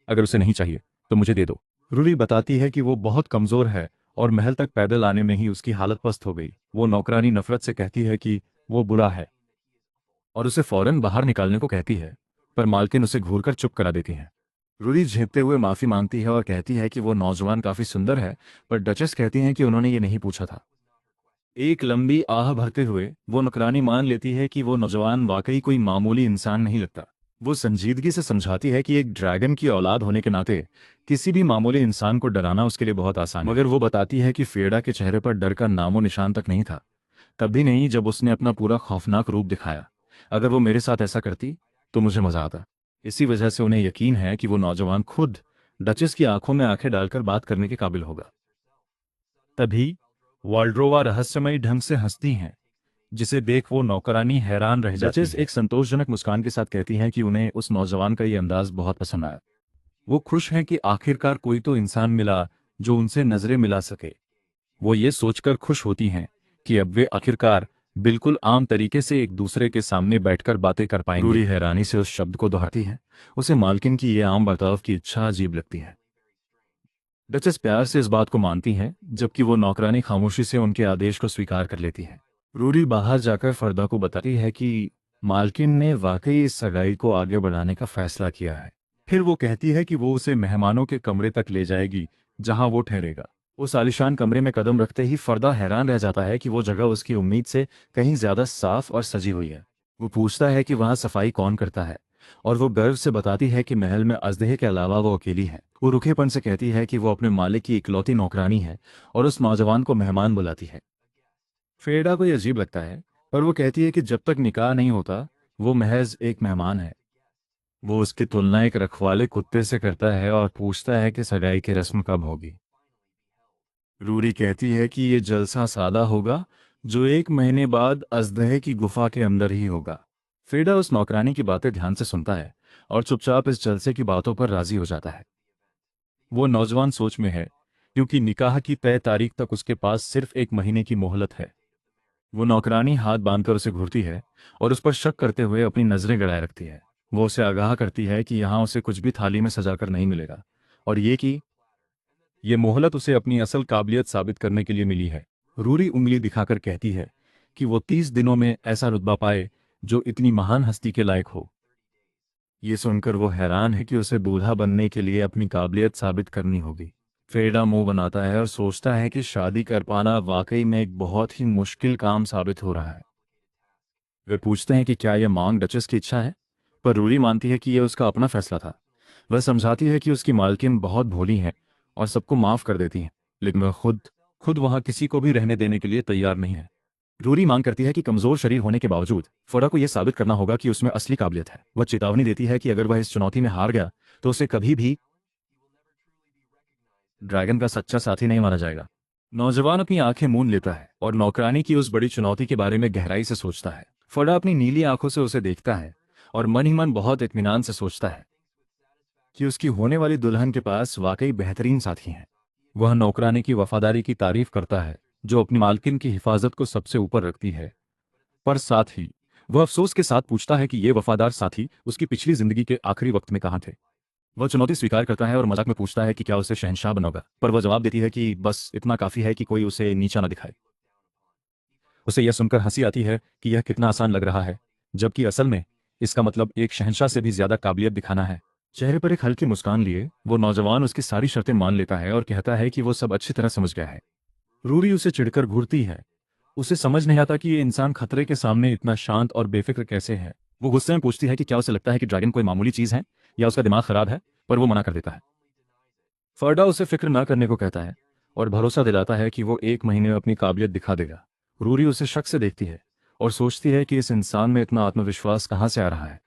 Speaker 1: अगर उसे नहीं चाहिए तो मुझे दे दो। रूरी बताती है कि वो बहुत कमजोर है और महल तक पैदल आने में ही उसकी हालत पस्त हो गई। वो नौकरानी नफरत से कहती है कि वो बुरा है और उसे फौरन बाहर निकालने को कहती है, पर मालकिन उसे घूरकर चुप करा देती है। रूरी झेपते हुए माफी मांगती है और कहती है कि वो नौजवान काफी सुंदर है, पर डचेस कहती हैं कि उन्होंने ये नहीं पूछा था। एक लंबी आह भरते हुए वो नौकरानी मान लेती है कि वो नौजवान वाकई कोई मामूली इंसान नहीं लगता। वो संजीदगी से समझाती है कि एक ड्रैगन की औलाद होने के नाते किसी भी मामूली इंसान को डराना उसके लिए बहुत आसान है। मगर वो बताती है कि फेड़ा के चेहरे पर डर का नामो निशान तक नहीं था, तब भी नहीं जब उसने अपना पूरा खौफनाक रूप दिखाया। अगर वो मेरे साथ ऐसा करती तो मुझे मजा आता। इसी वजह से उन्हें यकीन है कि वो नौजवान खुद डचेस की आंखों में आंखें डालकर बात करने के काबिल होगा। तभी वॉल्ड्रोवा रहस्यमयी ढंग से हंसती हैं, जिसे देख वो नौकरानी हैरान रह जाती है। एक संतोषजनक मुस्कान के साथ कहती हैं कि उन्हें उस नौजवान का ये अंदाज बहुत पसंद आया। वो खुश हैं कि आखिरकार कोई तो इंसान मिला जो उनसे नजरें मिला सके। वो ये सोचकर खुश होती हैं कि अब वे आखिरकार बिल्कुल आम तरीके से एक दूसरे के सामने बैठकर बातें कर पाएंगे। रूरी हैरानी से उस शब्द को दोहराती है। उसे मालकिन की ये आम बर्ताव की इच्छा अजीब लगती है। डचेस प्यार से इस बात को मानती है, जबकि वो नौकरानी खामोशी से उनके आदेश को स्वीकार कर लेती है। रूरी बाहर जाकर फरदा को बताती है कि मालकिन ने वाकई इस सगाई को आगे बढ़ाने का फैसला किया है। फिर वो कहती है कि वो उसे मेहमानों के कमरे तक ले जाएगी जहां वो ठहरेगा। उस आलिशान कमरे में कदम रखते ही फरदा हैरान रह जाता है कि वो जगह उसकी उम्मीद से कहीं ज्यादा साफ और सजी हुई है। वो पूछता है कि वहां सफाई कौन करता है और वो गर्व से बताती है कि महल में अजदहे के अलावा वो अकेली है। वो रुखेपन से कहती है कि वो अपने मालिक की इकलौती नौकरानी है और उस नौजवान को मेहमान बुलाती है। फेडा को ये अजीब लगता है, पर वो कहती है कि जब तक निकाह नहीं होता वो महज एक मेहमान है। वो उसकी तुलना एक रखवाले कुत्ते से करता है और पूछता है कि सगाई की रस्म कब होगी। रूरी कहती है कि ये जलसा सादा होगा, जो 1 महीने बाद अजदहे की गुफा के अंदर ही होगा। फेडा उस नौकरानी की बातें ध्यान से सुनता है और चुपचाप इस जलसे की बातों पर राजी हो जाता है। वो नौजवान सोच में है, क्योंकि निकाह की तय तारीख तक उसके पास सिर्फ 1 महीने की मोहलत है। वो नौकरानी हाथ बांधकर उसे घूरती है और उस पर शक करते हुए अपनी नजरें गड़ाए रखती है। वो उसे आगाह करती है कि यहाँ उसे कुछ भी थाली में सजाकर नहीं मिलेगा, और ये मोहलत उसे अपनी असल काबिलियत साबित करने के लिए मिली है। रूरी उंगली दिखाकर कहती है कि वो 30 दिनों में ऐसा रुतबा पाए जो इतनी महान हस्ती के लायक हो। ये सुनकर वो हैरान है कि उसे बूढ़ा बनने के लिए अपनी काबिलियत साबित करनी होगी। फेडा मुंह बनाता है और सोचता है कि शादी कर पाना वाकई में एक बहुत ही मुश्किल काम साबित हो रहा है। वे पूछते हैं कि क्या यह मांग डचेस की इच्छा है, पर रूरी मानती है कि यह उसका अपना फैसला था। वह समझाती है कि उसकी मालकिन बहुत भोली है और सबको माफ कर देती है, लेकिन वह खुद खुद वहां किसी को भी रहने देने के लिए तैयार नहीं है। रूरी मांग करती है कि कमजोर शरीर होने के बावजूद फोड़ा को यह साबित करना होगा कि उसमें असली काबिलियत है। वह चेतावनी देती है कि अगर वह इस चुनौती में हार गया तो उसे कभी भी ड्रैगन का सच्चा साथी नहीं माना जाएगा। नौजवान अपनी आंखें मूंद लेता है और नौकरानी की उस बड़ी चुनौती के बारे में गहराई से सोचता है। फोड़ा अपनी नीली आंखों से उसे देखता है और मन ही मन बहुत इत्मीनान से सोचता है कि उसकी होने वाली दुल्हन के पास वाकई बेहतरीन साथी हैं। वह नौकरानी की वफादारी की तारीफ करता है, जो अपनी मालकिन की हिफाजत को सबसे ऊपर रखती है। पर साथ ही वह अफसोस के साथ पूछता है कि ये वफादार साथी उसकी पिछली जिंदगी के आखिरी वक्त में कहाँ थे। वह चुनौती स्वीकार करता है और मजाक में पूछता है कि क्या उसे शहंशाह बनोगा, पर वह जवाब देती है कि बस इतना काफी है कि कोई उसे नीचा न दिखाए। उसे यह सुनकर हंसी आती है कि यह कितना आसान लग रहा है, जबकि असल में इसका मतलब एक शहंशाह से भी ज्यादा काबिलियत दिखाना है। चेहरे पर एक हल्की मुस्कान लिए वो नौजवान उसकी सारी शर्तें मान लेता है और कहता है कि वो सब अच्छी तरह समझ गया है। रूरी उसे चिढ़कर घूरती है। उसे समझ नहीं आता कि ये इंसान खतरे के सामने इतना शांत और बेफिक्र कैसे है। वो गुस्से में पूछती है कि क्या उसे लगता है कि ड्रैगन कोई मामूली चीज है या उसका दिमाग खराब है, पर वो मना कर देता है। फर्डा उसे फिक्र ना करने को कहता है और भरोसा दिलाता है कि वो 1 महीने में अपनी काबिलियत दिखा देगा। रूरी उसे शक से देखती है और सोचती है कि इस इंसान में इतना आत्मविश्वास कहाँ से आ रहा है।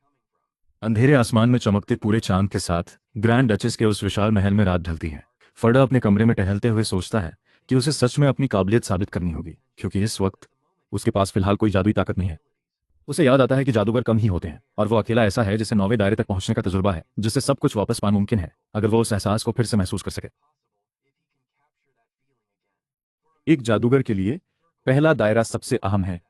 Speaker 1: अंधेरे आसमान में चमकते पूरे चांद के साथ ग्रैंड डचेस के उस विशाल महल में रात ढलती है। फर्डा अपने कमरे में टहलते हुए सोचता है कि उसे सच में अपनी काबिलियत साबित करनी होगी, क्योंकि इस वक्त उसके पास फिलहाल कोई जादुई ताकत नहीं है। उसे याद आता है कि जादूगर कम ही होते हैं और वो अकेला ऐसा है जिसे 9वें दायरे तक पहुंचने का तजुर्बा है, जिससे सब कुछ वापस पाना मुमकिन है अगर वो उस एहसास को फिर से महसूस कर सके। एक जादूगर के लिए पहला दायरा सबसे अहम है,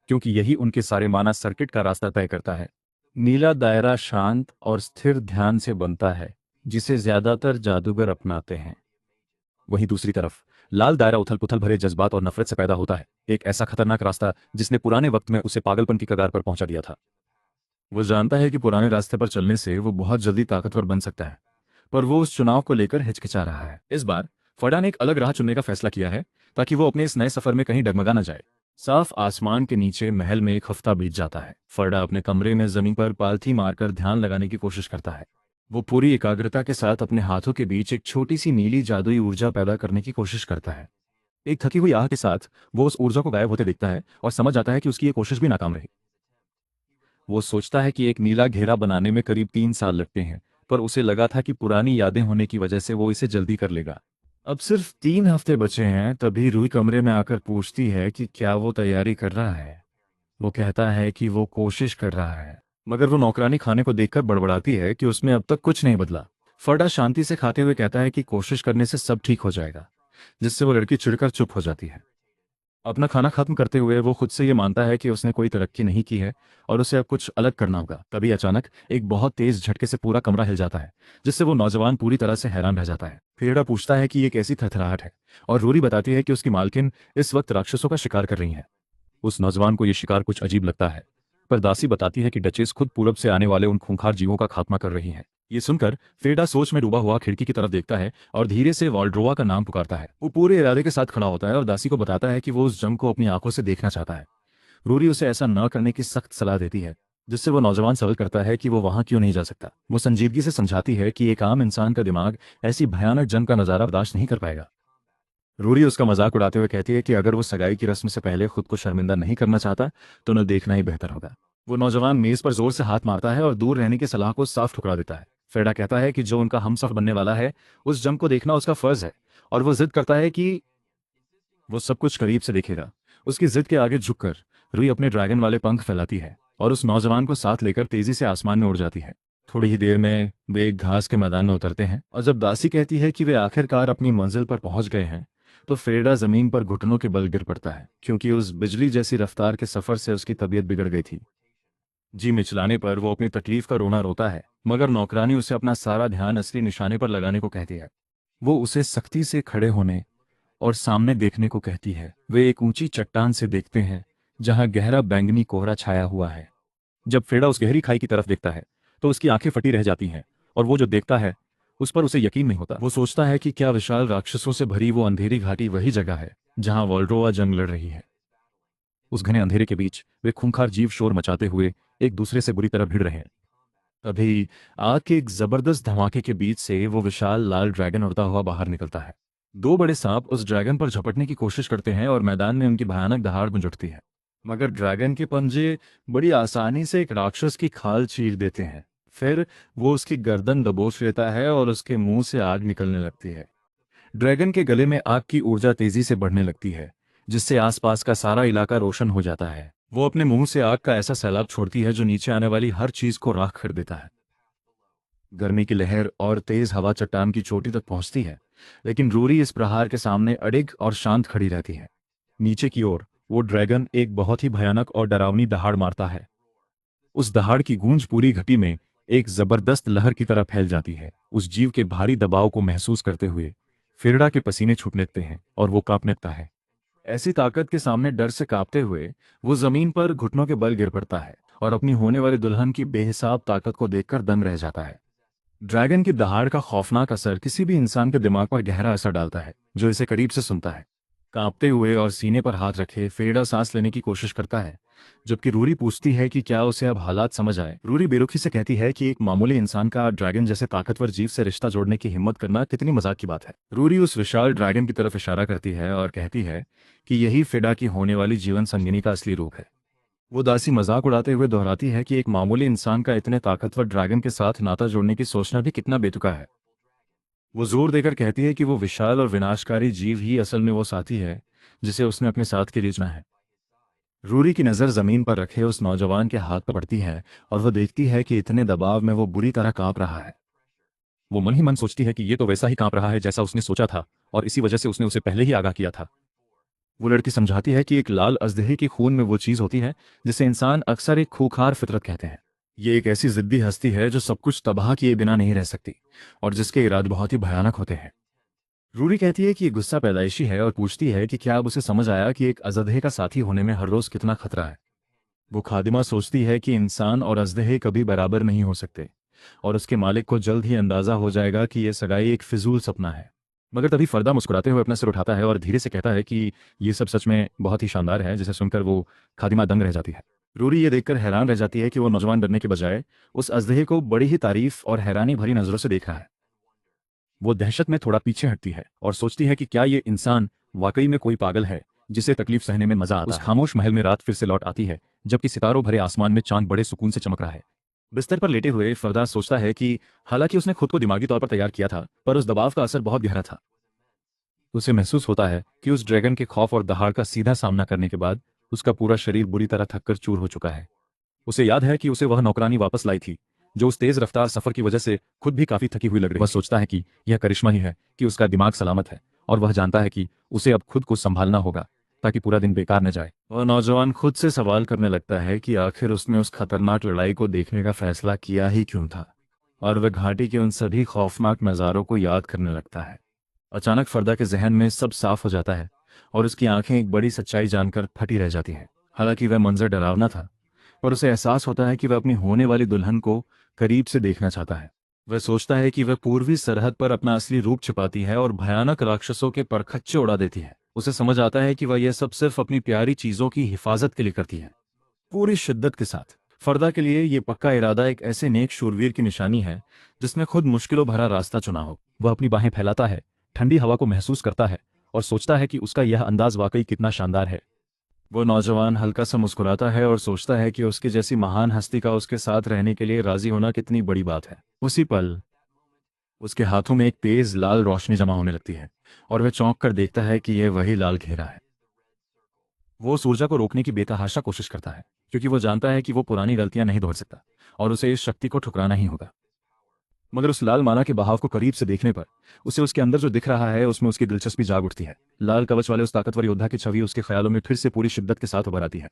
Speaker 1: क्योंकि यही उनके सारे माना सर्किट का रास्ता तय करता है। नीला दायरा शांत और स्थिर ध्यान से बनता है, जिसे ज्यादातर जादूगर अपनाते हैं। वहीं दूसरी तरफ लाल दायरा उथल पुथल भरे जज्बात और नफरत से पैदा होता है, एक ऐसा खतरनाक रास्ता जिसने पुराने वक्त में उसे पागलपन की कगार पर पहुंचा दिया था। वो जानता है कि पुराने रास्ते पर चलने से वो बहुत जल्दी ताकतवर बन सकता है, पर वो उस चुनाव को लेकर हिचकिचा रहा है। इस बार फड़ा ने एक अलग राह चुनने का फैसला किया है, ताकि वो अपने इस नए सफर में कहीं डगमगा न जाए। साफ आसमान के नीचे महल में एक हफ्ता बीत जाता है। फड़ा अपने कमरे में जमीन पर पालथी मारकर ध्यान लगाने की कोशिश करता है। वो पूरी एकाग्रता के साथ अपने हाथों के बीच एक छोटी सी नीली जादुई ऊर्जा पैदा करने की कोशिश करता है। एक थकी हुई आह के साथ वो उस ऊर्जा को गायब होते देखता है और समझ जाता है कि उसकी ये कोशिश भी नाकाम रही। वो सोचता है कि एक नीला घेरा बनाने में करीब 3 साल लगते हैं, पर उसे लगा था कि पुरानी यादें होने की वजह से वो इसे जल्दी कर लेगा। अब सिर्फ 3 हफ्ते बचे हैं, तभी रूही कमरे में आकर पूछती है कि क्या वो तैयारी कर रहा है। वो कहता है कि वो कोशिश कर रहा है, मगर वो नौकरानी खाने को देखकर बड़बड़ाती है कि उसमें अब तक कुछ नहीं बदला। फर्डा शांति से खाते हुए कहता है कि कोशिश करने से सब ठीक हो जाएगा, जिससे वो लड़की चिढ़कर चुप हो जाती है। अपना खाना खत्म करते हुए वो खुद से ये मानता है कि उसने कोई तरक्की नहीं की है और उसे अब कुछ अलग करना होगा। तभी अचानक एक बहुत तेज झटके से पूरा कमरा हिल जाता है, जिससे वो नौजवान पूरी तरह से हैरान रह जाता है। फेड़ा पूछता है कि ये कैसी थरथराहट है, और रूरी बताती है कि उसकी मालकिन इस वक्त राक्षसों का शिकार कर रही है। उस नौजवान को यह शिकार कुछ अजीब लगता है, पर दासी बताती है कि डचेस खुद पूरब से आने वाले उन खूंखार जीवों का खात्मा कर रही है। ये सुनकर फेडा सोच में डूबा हुआ खिड़की की तरफ देखता है और धीरे से वॉल्ड्रोवा का नाम पुकारता है। वो पूरे इरादे के साथ खड़ा होता है और दासी को बताता है कि वो उस जंग को अपनी आंखों से देखना चाहता है। रूरी उसे ऐसा न करने की सख्त सलाह देती है, जिससे वो नौजवान सवाल करता है कि वो वहां क्यों नहीं जा सकता। वो संजीदगी से समझाती है कि एक आम इंसान का दिमाग ऐसी भयानक जंग का नजारा बर्दाश्त नहीं कर पाएगा। रूरी उसका मजाक उड़ाते हुए कहती है कि अगर वो सगाई की रस्म से पहले खुद को शर्मिंदा नहीं करना चाहता तो उन्हें देखना ही बेहतर होगा। वो नौजवान मेज पर जोर से हाथ मारता है और दूर रहने की सलाह को साफ ठुकरा देता है। फेडा कहता है कि जो उनका हमसफ़र बनने वाला है उस जंग को देखना उसका फर्ज है, और वो जिद करता है कि वो सब कुछ करीब से देखेगा। उसकी जिद के आगे झुककर रूई अपने ड्रैगन वाले पंख फैलाती है और उस नौजवान को साथ लेकर तेजी से आसमान में उड़ जाती है। थोड़ी ही देर में वे एक घास के मैदान में उतरते हैं और जब दासी कहती है कि वे आखिरकार अपनी मंजिल पर पहुंच गए हैं तो फ्रेडा जमीन पर घुटनों के बल गिर पड़ता है, क्योंकि उस बिजली जैसी रफ्तार के सफर से उसकी तबीयत बिगड़ गई थी। जी मिचलाने पर वो अपनी तकलीफ का रोना रोता है, मगर नौकरानी उसे अपना सारा ध्यान असली निशाने पर लगाने को कहती है। वो उसे सख्ती से खड़े होने और सामने देखने को कहती है। वे एक ऊंची चट्टान से देखते हैं जहां गहरा बैंगनी कोहरा छाया हुआ है। जब फ्रेडा उस गहरी खाई की तरफ देखता है तो उसकी आंखें फटी रह जाती हैं, और वो जो देखता है उस पर उसे यकीन नहीं होता। वो सोचता है कि क्या विशाल राक्षसों से भरी वो अंधेरी घाटी वही जगह है जहां वोल्ड्रोवा जंग लड़ रही है। उस घने अंधेरे के बीच वे खूंखार जीव शोर मचाते हुए एक दूसरे से बुरी तरह भिड़ रहे हैं। तभी आग के एक जबरदस्त धमाके के बीच से वो विशाल लाल ड्रैगन उड़ता हुआ बाहर निकलता है। दो बड़े सांप उस ड्रैगन पर झपटने की कोशिश करते हैं और मैदान में उनकी भयानक दहाड़ गूंज उठती है, मगर ड्रैगन के पंजे बड़ी आसानी से एक राक्षस की खाल चीर देते हैं। फिर वो उसकी गर्दन दबोच लेता है और उसके मुंह से आग निकलने लगती है। ड्रैगन के गले में आग की ऊर्जा तेजी से बढ़ने लगती है, जिससे आसपास का सारा इलाका रोशन हो जाता है। वो अपने मुंह से आग का ऐसा सैलाब छोड़ती है जो नीचे आने वाली हर चीज को राख कर देता है। गर्मी की लहर और तेज हवा चट्टान की चोटी तक पहुंचती है, लेकिन रूरी इस प्रहार के सामने अडिग और शांत खड़ी रहती है। नीचे की ओर वो ड्रैगन एक बहुत ही भयानक और डरावनी दहाड़ मारता है। उस दहाड़ की गूंज पूरी घटी में एक जबरदस्त लहर की तरह फैल जाती है। उस जीव के भारी दबाव को महसूस करते हुए फेरडा के पसीने छूटने लगते हैं और वो कांपने लगता है। ऐसी ताकत के सामने डर से कांपते हुए वो जमीन पर घुटनों के बल गिर पड़ता है और अपनी होने वाली दुल्हन की बेहिसाब ताकत को देखकर दंग रह जाता है। ड्रैगन की दहाड़ का खौफनाक असर किसी भी इंसान के दिमाग पर गहरा असर डालता है जो इसे करीब से सुनता है। कांपते हुए और सीने पर हाथ रखे फेरडा सांस लेने की कोशिश करता है, जबकि रूरी पूछती है कि क्या उसे अब हालात समझ आए। रूरी बेरुखी से कहती है कि एक मामूली इंसान का ड्रैगन जैसे ताकतवर जीव से रिश्ता जोड़ने की हिम्मत करना कितनी मजाक की बात है। रूरी उस विशाल ड्रैगन की तरफ इशारा करती है और कहती है कि यही फेडा की होने वाली जीवन संगिनी का असली रूप है। वो दासी मजाक उड़ाते हुए दोहराती है कि एक मामूली इंसान का इतने ताकतवर ड्रैगन के साथ नाता जोड़ने की सोचना भी कितना बेतुका है। वो जोर देकर कहती है कि वो विशाल और विनाशकारी जीव ही असल में वो साथी है जिसे उसने अपने साथ के लिए चुना है। रूरी की नज़र जमीन पर रखे उस नौजवान के हाथ पर पड़ती है और वह देखती है कि इतने दबाव में वो बुरी तरह कांप रहा है। वो मन ही मन सोचती है कि ये तो वैसा ही कांप रहा है जैसा उसने सोचा था, और इसी वजह से उसने उसे पहले ही आगाह किया था। वो लड़की समझाती है कि एक लाल अजदहे के खून में वो चीज़ होती है जिसे इंसान अक्सर एक खूंखार फितरत कहते हैं। ये एक ऐसी जिद्दी हस्ती है जो सब कुछ तबाह किए बिना नहीं रह सकती और जिसके इरादे बहुत ही भयानक होते हैं। रूरी कहती है कि ये गुस्सा पैदाइशी है और पूछती है कि क्या अब उसे समझ आया कि एक अजदहे का साथी होने में हर रोज कितना खतरा है। वो खादिमा सोचती है कि इंसान और अजदहे कभी बराबर नहीं हो सकते और उसके मालिक को जल्द ही अंदाजा हो जाएगा कि यह सगाई एक फिजूल सपना है। मगर तभी फर्दा मुस्कुराते हुए अपना सिर उठाता है और धीरे से कहता है कि ये सब सच में बहुत ही शानदार है, जिसे सुनकर वो खादिमा दंग रह जाती है। रूरी ये देखकर हैरान रह जाती है कि वो नौजवान डरने के बजाय उस अजदहे को बड़ी ही तारीफ और हैरानी भरी नजरों से देख रहा है। वो दहशत में थोड़ा पीछे हटती है और सोचती है कि क्या ये इंसान वाकई में कोई पागल है जिसे तकलीफ सहने में मजा आता है। उस खामोश महल में रात फिर से लौट आती है, जबकि सितारों भरे आसमान में चांद बड़े सुकून से चमक रहा है। बिस्तर पर लेटे हुए फरदा सोचता है कि हालांकि उसने खुद को दिमागी तौर पर तैयार किया था, पर उस दबाव का असर बहुत गहरा था। उसे महसूस होता है कि उस ड्रैगन के खौफ और दहाड़ का सीधा सामना करने के बाद उसका पूरा शरीर बुरी तरह थककर चूर हो चुका है। उसे याद है कि उसे वह नौकरानी वापस लाई थी जो उस तेज रफ्तार सफर की वजह से खुद भी काफी थकी हुई लग रही। वह सोचता है कि यह करिश्मा ही है कि उसका दिमाग सलामत है, और वह जानता है कि उसे अब खुद को संभालना होगा ताकि पूरा दिन बेकार न जाए। वह नौजवान खुद से सवाल करने लगता है कि आखिर उसने उस खतरनाक लड़ाई को देखने का फैसला किया ही क्यों था, और वह घाटी के उन सभी खौफनाक नज़ारों को याद करने लगता है। अचानक फरदा के जहन में सब साफ हो जाता है और उसकी आंखें एक बड़ी सच्चाई जानकर फटी रह जाती हैं। हालांकि वह मंजर डरावना था, पर उसे एहसास होता है कि वह अपनी होने वाली दुल्हन को करीब से देखना चाहता है। वह सोचता है कि वह पूर्वी सरहद पर अपना असली रूप छिपाती है और भयानक राक्षसों के परखच्चे उड़ा देती है। उसे समझ आता है कि वह यह सब सिर्फ अपनी प्यारी चीजों की हिफाजत के लिए करती है। पूरी शिद्दत के साथ फरदा के लिए यह पक्का इरादा एक ऐसे नेक शूरवीर की निशानी है जिसने खुद मुश्किलों भरा रास्ता चुना हो। वह अपनी बाहें फैलाता है, ठंडी हवा को महसूस करता है और सोचता है कि उसका यह अंदाज वाकई कितना शानदार है। वो नौजवान हल्का सा मुस्कुराता है और सोचता है कि उसके जैसी महान हस्ती का उसके साथ रहने के लिए राजी होना कितनी बड़ी बात है। उसी पल उसके हाथों में एक तेज लाल रोशनी जमा होने लगती है और वह चौंक कर देखता है कि यह वही लाल घेरा है। वो उस ऊर्जा को रोकने की बेतहाशा कोशिश करता है, क्योंकि वो जानता है कि वो पुरानी गलतियां नहीं दोहरा सकता और उसे इस शक्ति को ठुकराना ही होगा। मगर उस लाल माला के बहाव को करीब से देखने पर उसे उसके अंदर जो दिख रहा है उसमें उसकी दिलचस्पी जाग उठती है। लाल कवच वाले उस ताकतवर योद्धा की छवि उसके ख्यालों में फिर से पूरी शिद्दत के साथ उभर आती है।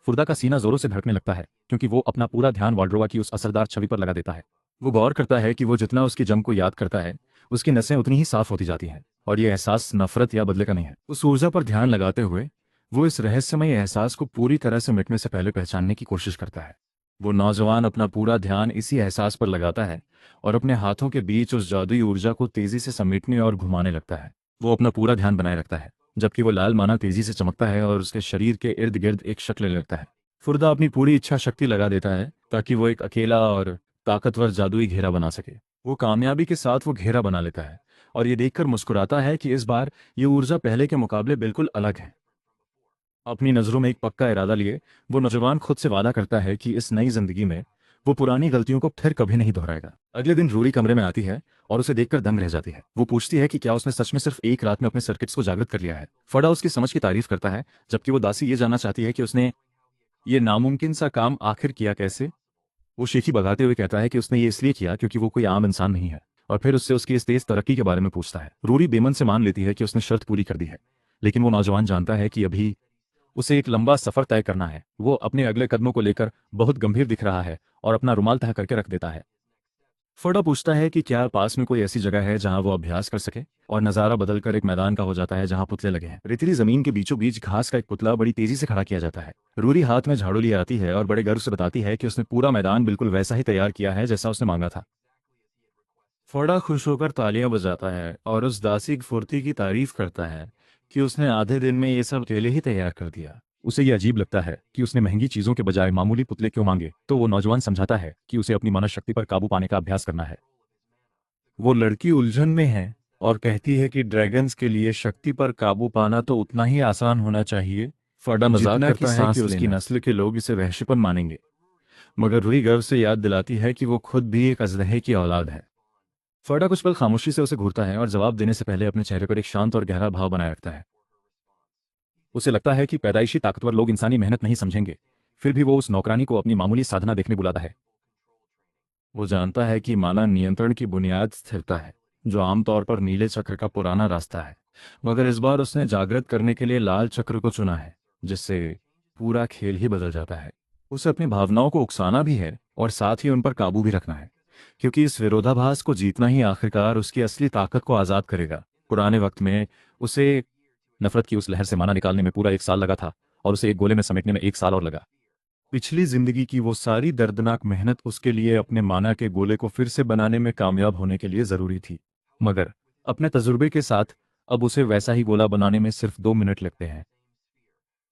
Speaker 1: फुर्दा का सीना जोरों से धड़कने लगता है, क्योंकि वो अपना पूरा ध्यान वाल्ड्रोवा की उस असरदार छवि पर लगा देता है। वो गौर करता है कि वो जितना उसकी जंग को याद करता है उसकी नसें उतनी ही साफ होती जाती हैं, और ये एहसास नफरत या बदले का नहीं है। उस ऊर्जा पर ध्यान लगाते हुए वो इस रहस्यमय एहसास को पूरी तरह से मिटने से पहले पहचानने की कोशिश करता है। वो नौजवान अपना पूरा ध्यान इसी एहसास पर लगाता है और अपने हाथों के बीच उस जादुई ऊर्जा को तेजी से समेटने और घुमाने लगता है। वो अपना पूरा ध्यान बनाए रखता है, जबकि वो लाल माना तेजी से चमकता है और उसके शरीर के इर्द गिर्द एक शक्ल लेने लगता है। फुर्दा अपनी पूरी इच्छा शक्ति लगा देता है ताकि वो एक अकेला और ताकतवर जादुई घेरा बना सके। वो कामयाबी के साथ वो घेरा बना लेता है और ये देखकर मुस्कुराता है कि इस बार ये ऊर्जा पहले के मुकाबले बिल्कुल अलग है। अपनी नज़रों में एक पक्का इरादा लिए वो नौजवान खुद से वादा करता है कि इस नई जिंदगी में वो पुरानी गलतियों को फिर कभी नहीं दोहराएगा। अगले दिन रूरी कमरे में आती है और उसे देखकर दंग रह जाती है। वो पूछती है कि क्या उसने सच में सिर्फ एक रात में अपने सर्किट्स को जागृत कर लिया है। फड़ा उसकी समझ की तारीफ करता है, जबकि वो दासी ये जानना चाहती है कि उसने ये नामुमकिन सा काम आखिर किया कैसे। वो शेखी बगाते हुए कहता है कि उसने ये इसलिए किया क्योंकि वो कोई आम इंसान नहीं है, और फिर उससे उसकी इस तेज तरक्की के बारे में पूछता है। रूरी बेमन से मान लेती है कि उसने शर्त पूरी कर दी है, लेकिन वो नौजवान जानता है कि अभी उसे एक लंबा सफर तय करना है। वो अपने अगले कदमों को लेकर बहुत गंभीर दिख रहा है और अपना रुमाल तह करके रख देता है। फर्डा पूछता है कि क्या पास में कोई ऐसी जगह है जहां वो अभ्यास कर सके, और नज़ारा बदलकर एक मैदान का हो जाता है जहां पुतले लगे हैं। रेतीली जमीन के बीचों बीच घास का एक पुतला बड़ी तेजी से खड़ा किया जाता है। रूरी हाथ में झाड़ू लिए आती है और बड़े गर्व से बताती है कि उसने पूरा मैदान बिल्कुल वैसा ही तैयार किया है जैसा उसने मांगा था। फर्डा खुश होकर तालियां बजाता है और उस दासी की फुर्ती की तारीफ करता है कि उसने आधे दिन में ये सब अकेले ही तैयार कर दिया। उसे यह अजीब लगता है कि उसने महंगी चीजों के बजाय मामूली पुतले क्यों मांगे, तो वो नौजवान समझाता है कि उसे अपनी मानस शक्ति पर काबू पाने का अभ्यास करना है। वो लड़की उलझन में है और कहती है कि ड्रैगन्स के लिए शक्ति पर काबू पाना तो उतना ही आसान होना चाहिए फर्डा मजाक करता है कि उसकी नस्ल के लोग इसे वहशीपन मानेंगे, मगर रूही गर्व से याद दिलाती है कि वो खुद भी एक अजदहे की औलाद है। फर्डा कुछ पल खामोशी से उसे घूरता है और जवाब देने से पहले अपने चेहरे पर एक शांत और गहरा भाव बनाए रखता है। उसे लगता है कि पैदाइशी ताकतवर लोग इंसानी मेहनत नहीं समझेंगे, फिर भी वो उस नौकरानी को अपनी मामूली साधना देखने बुलाता है। वो जानता है कि माना नियंत्रण की बुनियाद स्थिरता है, जो आमतौर पर नीले चक्र का पुराना रास्ता है, मगर इस बार उसने जागृत करने के लिए लाल चक्र को चुना है, जिससे पूरा खेल ही बदल जाता है। उसे अपनी भावनाओं को उकसाना भी है और साथ ही उन पर काबू भी रखना है, क्योंकि इस विरोधाभास को जीतना ही आखिरकार उसकी असली ताकत को आज़ाद करेगा। पुराने वक्त में उसे नफरत की उस लहर से माना निकालने में पूरा 1 साल लगा था, और उसे एक गोले में समेटने में 1 साल और लगा। पिछली जिंदगी की वो सारी दर्दनाक मेहनत उसके लिए अपने माना के गोले को फिर से बनाने में कामयाब होने के लिए जरूरी थी, मगर अपने तजुर्बे के साथ अब उसे वैसा ही गोला बनाने में सिर्फ 2 मिनट लगते हैं।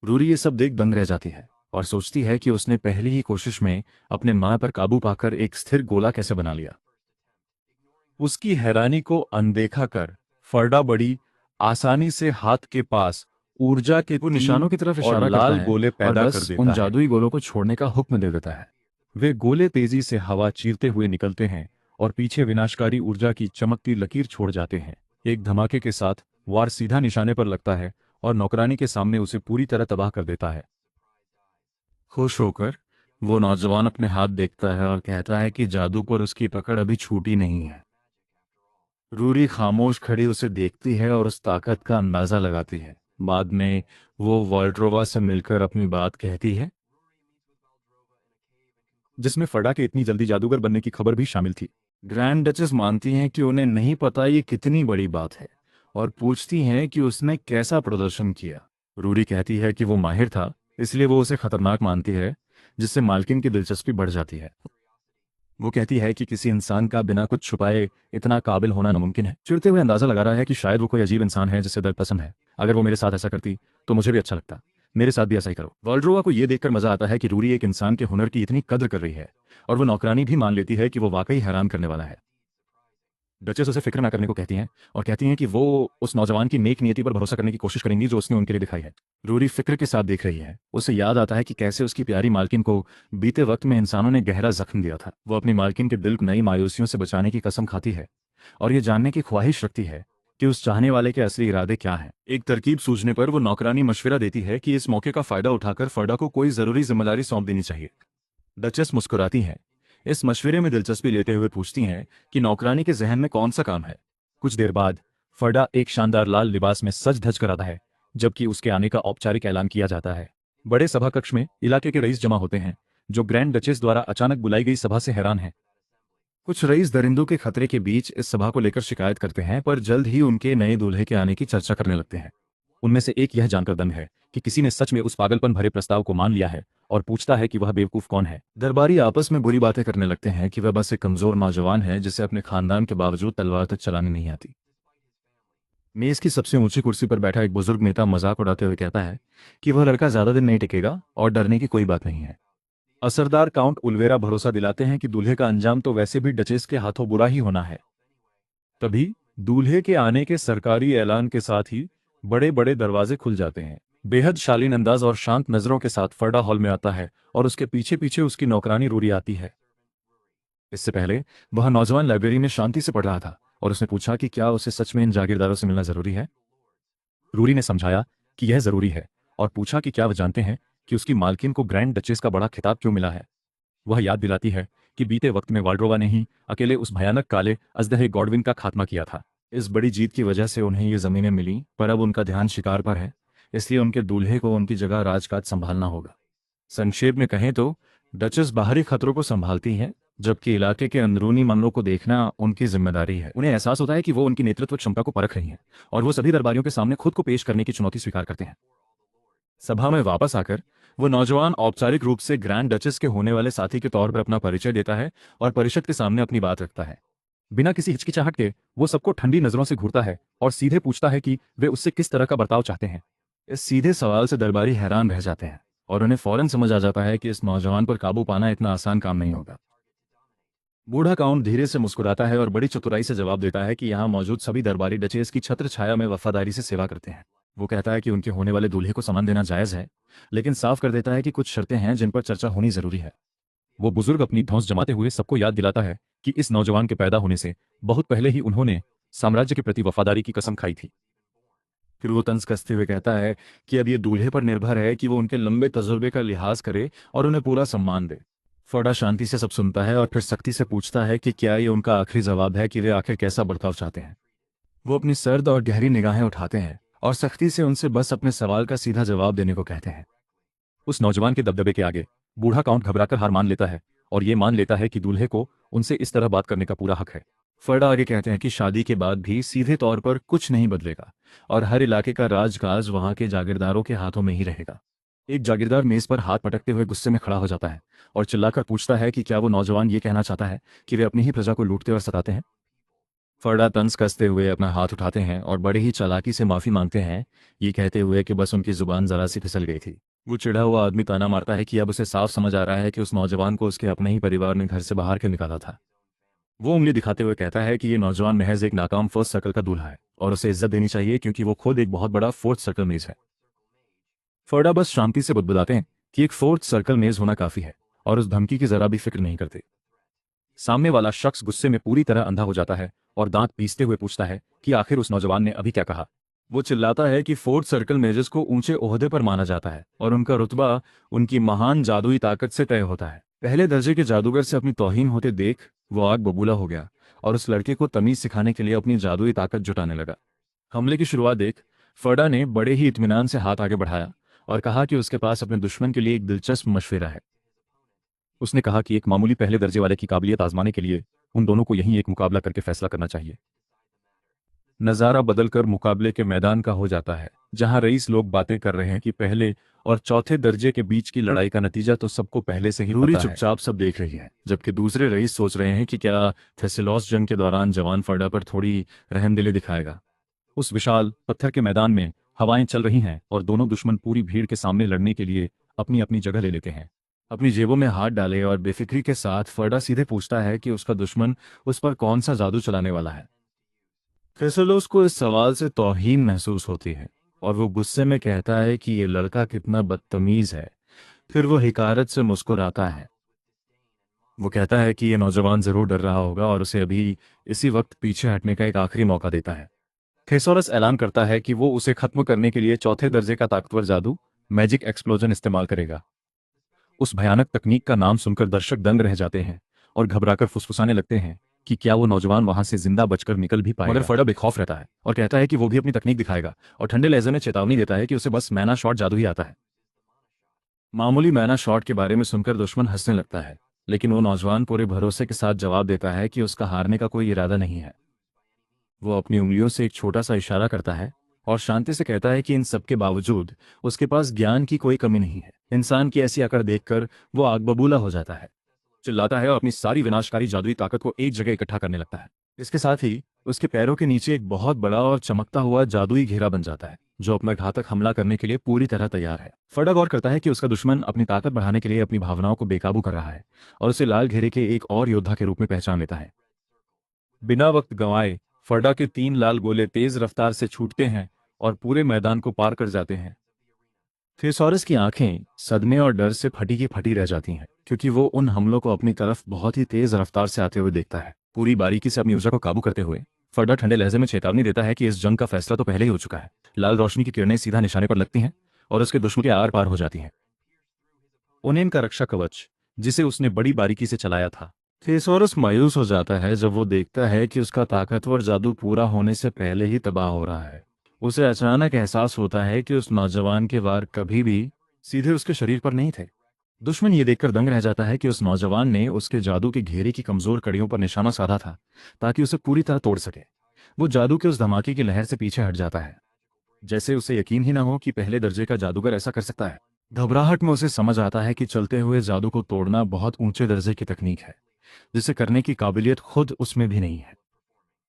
Speaker 1: रूरी ये सब देख दंग रह जाती है और सोचती है कि उसने पहली ही कोशिश में अपने मां पर काबू पाकर एक स्थिर गोला कैसे बना लिया। उसकी हैरानी को अनदेखा कर फर्डा बड़ी आसानी से हाथ के पास ऊर्जा के वो निशानों की तरफ इशारा करता है, गोले पैदा कर देता उन जादुई गोलों को छोड़ने का हुक्म दे देता है। वे गोले तेजी से हवा चीरते हुए निकलते हैं और पीछे विनाशकारी ऊर्जा की चमकती लकीर छोड़ जाते हैं। एक धमाके के साथ वार सीधा निशाने पर लगता है और नौकरानी के सामने उसे पूरी तरह तबाह कर देता है। खुश होकर वो नौजवान अपने हाथ देखता है और कहता है कि जादू पर उसकी पकड़ अभी छूटी नहीं है। रूरी खामोश खड़ी उसे देखती है और उस ताकत का अंदाजा लगाती है। बाद में वो वॉल्ड्रोवा से मिलकर अपनी बात कहती है, जिसमें फर्डा के इतनी जल्दी जादूगर बनने की खबर भी शामिल थी। ग्रैंड डचेस मानती हैं कि उन्हें नहीं पता ये कितनी बड़ी बात है और पूछती हैं कि उसने कैसा प्रदर्शन किया। रूरी कहती है कि वो माहिर था, इसलिए वो उसे खतरनाक मानती है, जिससे मालकिन की दिलचस्पी बढ़ जाती है। वो कहती है कि किसी इंसान का बिना कुछ छुपाए इतना काबिल होना नामुमकिन है। चिढ़ते हुए अंदाजा लगा रहा है कि शायद वो कोई अजीब इंसान है जिसे दर्द पसंद है। अगर वो मेरे साथ ऐसा करती तो मुझे भी अच्छा लगता। मेरे साथ भी ऐसा ही करो। वॉल्ड्रोवा को यह देखकर मजा आता है कि रूरी एक इंसान के हुनर की इतनी कद्र कर रही है, और वो नौकरानी भी मान लेती है कि वो वाकई हैरान करने वाला है। डचेस उसे फिक्र ना करने को कहती हैं और कहती हैं कि वो उस नौजवान की नेक नियति पर भरोसा करने की कोशिश करेंगी जो उसने उनके लिए दिखाई है। रूरी फिक्र के साथ देख रही है। उसे याद आता है कि कैसे उसकी प्यारी मालकिन को बीते वक्त में इंसानों ने गहरा जख्म दिया था। वो अपनी मालकिन के दिल को नई मायूसियों से बचाने की कसम खाती है और ये जानने की ख्वाहिश रखती है कि उस चाहने वाले के असली इरादे क्या हैं। एक तरकीब सूझने पर वो नौकरानी मशवरा देती है कि इस मौके का फायदा उठाकर फर्डा को कोई जरूरी जिम्मेदारी सौंप देनी चाहिए। डचेस मुस्कुराती हैं। इस मशवरे में दिलचस्पी लेते हुए पूछती हैं कि नौकरानी के जहन में कौन सा काम है। कुछ देर बाद फर्डा एक शानदार लाल लिबास में सज धज कर आता है जबकि उसके आने का औपचारिक ऐलान किया जाता है। बड़े सभा कक्ष में इलाके के रईस जमा होते हैं जो ग्रैंड डचेस द्वारा अचानक बुलाई गई सभा से हैरान हैं। कुछ रईस दरिंदों के खतरे के बीच इस सभा को लेकर शिकायत करते हैं पर जल्द ही उनके नए दूल्हे के आने की चर्चा करने लगते हैं। उनमें से एक यह जानकर दंग है कि किसी ने सच में उस पागलपन भरे प्रस्ताव को मान लिया है और पूछता है कि वह बेवकूफ कौन है। दरबारी आपस में बुरी बातें करने लगते हैं कि वह बस एक कमजोर नौजवान है जिसे अपने खानदान के बावजूद तलवार तक चलानी नहीं आती। मेज की सबसे ऊंची कुर्सी पर बैठा एक बुजुर्ग नेता मजाक उड़ाते हुए कहता है कि वह लड़का ज्यादा दिन नहीं टिकेगा और डरने की कोई बात नहीं है। असरदार काउंट उल्वेरा भरोसा दिलाते हैं कि दूल्हे का अंजाम तो वैसे भी डचेस के हाथों बुरा ही होना है। तभी दूल्हे के आने के सरकारी ऐलान के साथ ही बड़े बड़े दरवाजे खुल जाते हैं। बेहद शालीन अंदाज और शांत नजरों के साथ फर्डा हॉल में आता है और उसके पीछे पीछे उसकी नौकरानी रूरी आती है। इससे पहले वह नौजवान लाइब्रेरी में शांति से पढ़ रहा था और उसने पूछा कि क्या उसे सच में इन जागीरदारों से मिलना जरूरी है। रूरी ने समझाया कि यह जरूरी है और पूछा कि क्या वह जानते हैं कि उसकी मालकिन को ग्रैंड डचेस का बड़ा खिताब क्यों मिला है। वह याद दिलाती है कि बीते वक्त में वाल्ड्रोवा ने ही अकेले उस भयानक काले अजदहे गॉडविन का खात्मा किया था। इस बड़ी जीत की वजह से उन्हें ये जमीनें मिली पर अब उनका ध्यान शिकार पर है, इसलिए उनके दूल्हे को उनकी जगह राजकाज संभालना होगा। संक्षेप में कहें तो डचेस बाहरी खतरों को संभालती हैं जबकि इलाके के अंदरूनी मामलों को देखना उनकी जिम्मेदारी है। उन्हें एहसास होता है कि वो उनकी नेतृत्व क्षमता को परख रही हैं और वो सभी दरबारियों के सामने खुद को पेश करने की चुनौती स्वीकार करते हैं। सभा में वापस आकर वो नौजवान औपचारिक रूप से ग्रैंड डचेस के होने वाले साथी के तौर पर अपना परिचय देता है और परिषद के सामने अपनी बात रखता है। बिना किसी हिचकिचाहट के वो सबको ठंडी नजरों से घूरता है और सीधे पूछता है कि वे उससे किस तरह का बर्ताव चाहते हैं। इस सीधे सवाल से दरबारी हैरान रह जाते हैं और उन्हें फौरन समझ आ जाता है कि इस नौजवान पर काबू पाना इतना आसान काम नहीं होगा। बूढ़ा काउंट धीरे से मुस्कुराता है और बड़ी चतुराई से जवाब देता है कि यहाँ मौजूद सभी दरबारी डचेस की छत्र छाया में वफादारी से सेवा करते हैं। वो कहता है कि उनके होने वाले दूल्हे को सम्मान देना जायज है, लेकिन साफ कर देता है कि कुछ शर्तें हैं जिन पर चर्चा होनी जरूरी है। वो बुजुर्ग अपनी धौंस जमाते हुए सबको याद दिलाता है कि इस नौजवान के पैदा होने से बहुत पहले ही उन्होंने साम्राज्य के प्रति वफादारी की कसम खाई थी। फिर वो तंज कसते हुए कहता है कि अब ये दूल्हे पर निर्भर है कि वो उनके लंबे तजुर्बे का लिहाज करे और उन्हें पूरा सम्मान दे। फर्डा शांति से सब सुनता है और फिर सख्ती से पूछता है कि क्या ये उनका आखिरी जवाब है कि वे आखिर कैसा बर्ताव चाहते हैं। वो अपनी सर्द और गहरी निगाहें उठाते हैं और सख्ती से उनसे बस अपने सवाल का सीधा जवाब देने को कहते हैं। उस नौजवान के दबदबे के आगे बूढ़ा काउंट घबराकर हार मान लेता है और ये मान लेता है कि दूल्हे को उनसे इस तरह बात करने का पूरा हक है। फर्डा आगे कहते हैं कि शादी के बाद भी सीधे तौर पर कुछ नहीं बदलेगा और हर इलाके का राजकाज वहां के जागीरदारों के हाथों में ही रहेगा। एक जागीरदार मेज पर हाथ पटकते हुए गुस्से में खड़ा हो जाता है और चिल्लाकर पूछता है कि क्या वो नौजवान ये कहना चाहता है कि वे अपनी ही प्रजा को लूटते और सताते हैं। फर्डा तंज कसते हुए अपना हाथ उठाते हैं और बड़े ही चालाकी से माफी मांगते हैं, ये कहते हुए कि बस उनकी जुबान जरा सी फिसल गई थी। वो चिढ़ा हुआ आदमी ताना मारता है कि अब उसे साफ समझ आ रहा है कि उस नौजवान को उसके अपने ही परिवार ने घर से बाहर क्यों निकाला था। वो उंगली दिखाते हुए कहता है कि ये नौजवान महज एक नाकाम फर्स्ट सर्कल का दूल्हा है और उसे इज्जत देनी चाहिए क्योंकि वो खुद एक बहुत बड़ा फोर्थ सर्कल मेज है। फर्डा बस शांति से बुदबुदाते हैं कि एक फोर्थ सर्कल मेज होना काफी है और उस धमकी की जरा भी फिक्र नहीं करते। सामने वाला शख्स गुस्से में पूरी तरह अंधा हो जाता है और दांत पीसते हुए पूछता है कि आखिर उस नौजवान ने अभी क्या कहा। वो चिल्लाता है कि फोर्थ सर्कल मेजर्स को ऊंचे ओहदे पर माना जाता है और उनका रुतबा उनकी महान जादुई ताकत से तय होता है। पहले दर्जे के जादूगर से अपनी तौहीन होते देख वो आग बबूला हो गया और उस लड़के को तमीज सिखाने के लिए अपनी जादुई ताकत जुटाने लगा। हमले की शुरुआत देख फर्डा ने बड़े ही इत्मीनान से हाथ आगे बढ़ाया और कहा कि उसके पास अपने दुश्मन के लिए एक दिलचस्प मशवरा है। उसने कहा कि एक मामूली पहले दर्जे वाले की काबिलियत आजमाने के लिए उन दोनों को यहीं एक मुकाबला करके फैसला करना चाहिए। नज़ारा बदलकर मुकाबले के मैदान का हो जाता है, जहां रईस लोग बातें कर रहे हैं कि पहले और चौथे दर्जे के बीच की लड़ाई का नतीजा तो सबको पहले से ही पता है। चुपचाप सब देख रही है जबकि दूसरे रईस सोच रहे हैं कि क्या थेसिलोस जंग के दौरान जवान फर्डा पर थोड़ी रहमदिली दिखाएगा। उस विशाल पत्थर के मैदान में हवाएं चल रही हैं और दोनों दुश्मन पूरी भीड़ के सामने लड़ने के लिए अपनी अपनी जगह ले लेते हैं। अपनी जेबों में हाथ डाले और बेफिक्री के साथ फर्डा सीधे पूछता है कि उसका दुश्मन उस पर कौन सा जादू चलाने वाला है। थेसलोस को इस सवाल से तौहीन महसूस होती है और वो गुस्से में कहता है कि ये लड़का कितना बदतमीज है। फिर वो हिकारत से मुस्कुराता है। वो कहता है कि ये नौजवान जरूर डर रहा होगा और उसे अभी इसी वक्त पीछे हटने का एक आखिरी मौका देता है। थेसोरस ऐलान करता है कि वो उसे खत्म करने के लिए चौथे दर्जे का ताकतवर जादू मैजिक एक्सप्लोजन इस्तेमाल करेगा। उस भयानक तकनीक का नाम सुनकर दर्शक दंग रह जाते हैं और घबराकर फुसफुसाने लगते हैं कि क्या वो नौजवान वहां से जिंदा बचकर निकल भी पाएगा। मगर फड़ा बेखौफ रहता है और कहता है कि वो भी अपनी तकनीक दिखाएगा और ठंडे लहजे में चेतावनी देता है कि उसे बस मैना शॉट जादू ही आता है। मामूली मैना शॉट के बारे में सुनकर दुश्मन हंसने लगता है, लेकिन वो नौजवान पूरे भरोसे के साथ जवाब देता है कि उसका हारने का कोई इरादा नहीं है। वो अपनी उंगलियों से एक छोटा सा इशारा करता है और शांति से कहता है कि इन सब के बावजूद उसके पास ज्ञान की कोई कमी नहीं है। इंसान की ऐसी अकड़ देखकर वो आग बबूला हो जाता है, चिल्लाता है और अपनी सारी विनाशकारी जादुई ताकत को एक जगह इकट्ठा करने लगता है। इसके साथ ही उसके पैरों के नीचे एक बहुत बड़ा और चमकता हुआ जादुई घेरा बन जाता है, जो अपना घातक हमला करने के लिए पूरी तरह तैयार है। फड़ा गौर करता है कि उसका दुश्मन अपनी ताकत बढ़ाने के लिए अपनी भावनाओं को बेकाबू कर रहा है और उसे लाल घेरे के एक और योद्धा के रूप में पहचान लेता है। बिना वक्त गंवाए फड़ा के 3 लाल गोले तेज रफ्तार से छूटते हैं और पूरे मैदान को पार कर जाते हैं। थेसॉरस की आंखें सदमे और डर से फटी की फटी रह जाती हैं, क्योंकि वो उन हमलों को अपनी तरफ बहुत ही तेज रफ्तार से आते हुए देखता है। पूरी बारीकी से अपनी ऊर्जा को काबू करते हुए फड़ा ठंडे लहजे में चेतावनी देता है कि इस जंग का फैसला तो पहले ही हो चुका है। लाल रोशनी की किरणें सीधा निशाने पर लगती हैं और उसके दुश्मन के आर पार हो जाती हैं। ओनेन का रक्षा कवच, जिसे उसने बड़ी बारीकी से चलाया था। थेसॉरस मायूस हो जाता है जब वो देखता है कि उसका ताकतवर जादू पूरा होने से पहले ही तबाह हो रहा है। उसे अचानक एहसास होता है कि उस नौजवान के वार कभी भी सीधे उसके शरीर पर नहीं थे। दुश्मन ये देखकर दंग रह जाता है कि उस नौजवान ने उसके जादू के घेरे की कमजोर कड़ियों पर निशाना साधा था ताकि उसे पूरी तरह तोड़ सके। वो जादू के उस धमाके की लहर से पीछे हट जाता है, जैसे उसे यकीन ही ना हो कि पहले दर्जे का जादूगर ऐसा कर सकता है। घबराहट में उसे समझ आता है कि चलते हुए जादू को तोड़ना बहुत ऊंचे दर्जे की तकनीक है, जिसे करने की काबिलियत खुद उसमें भी नहीं है।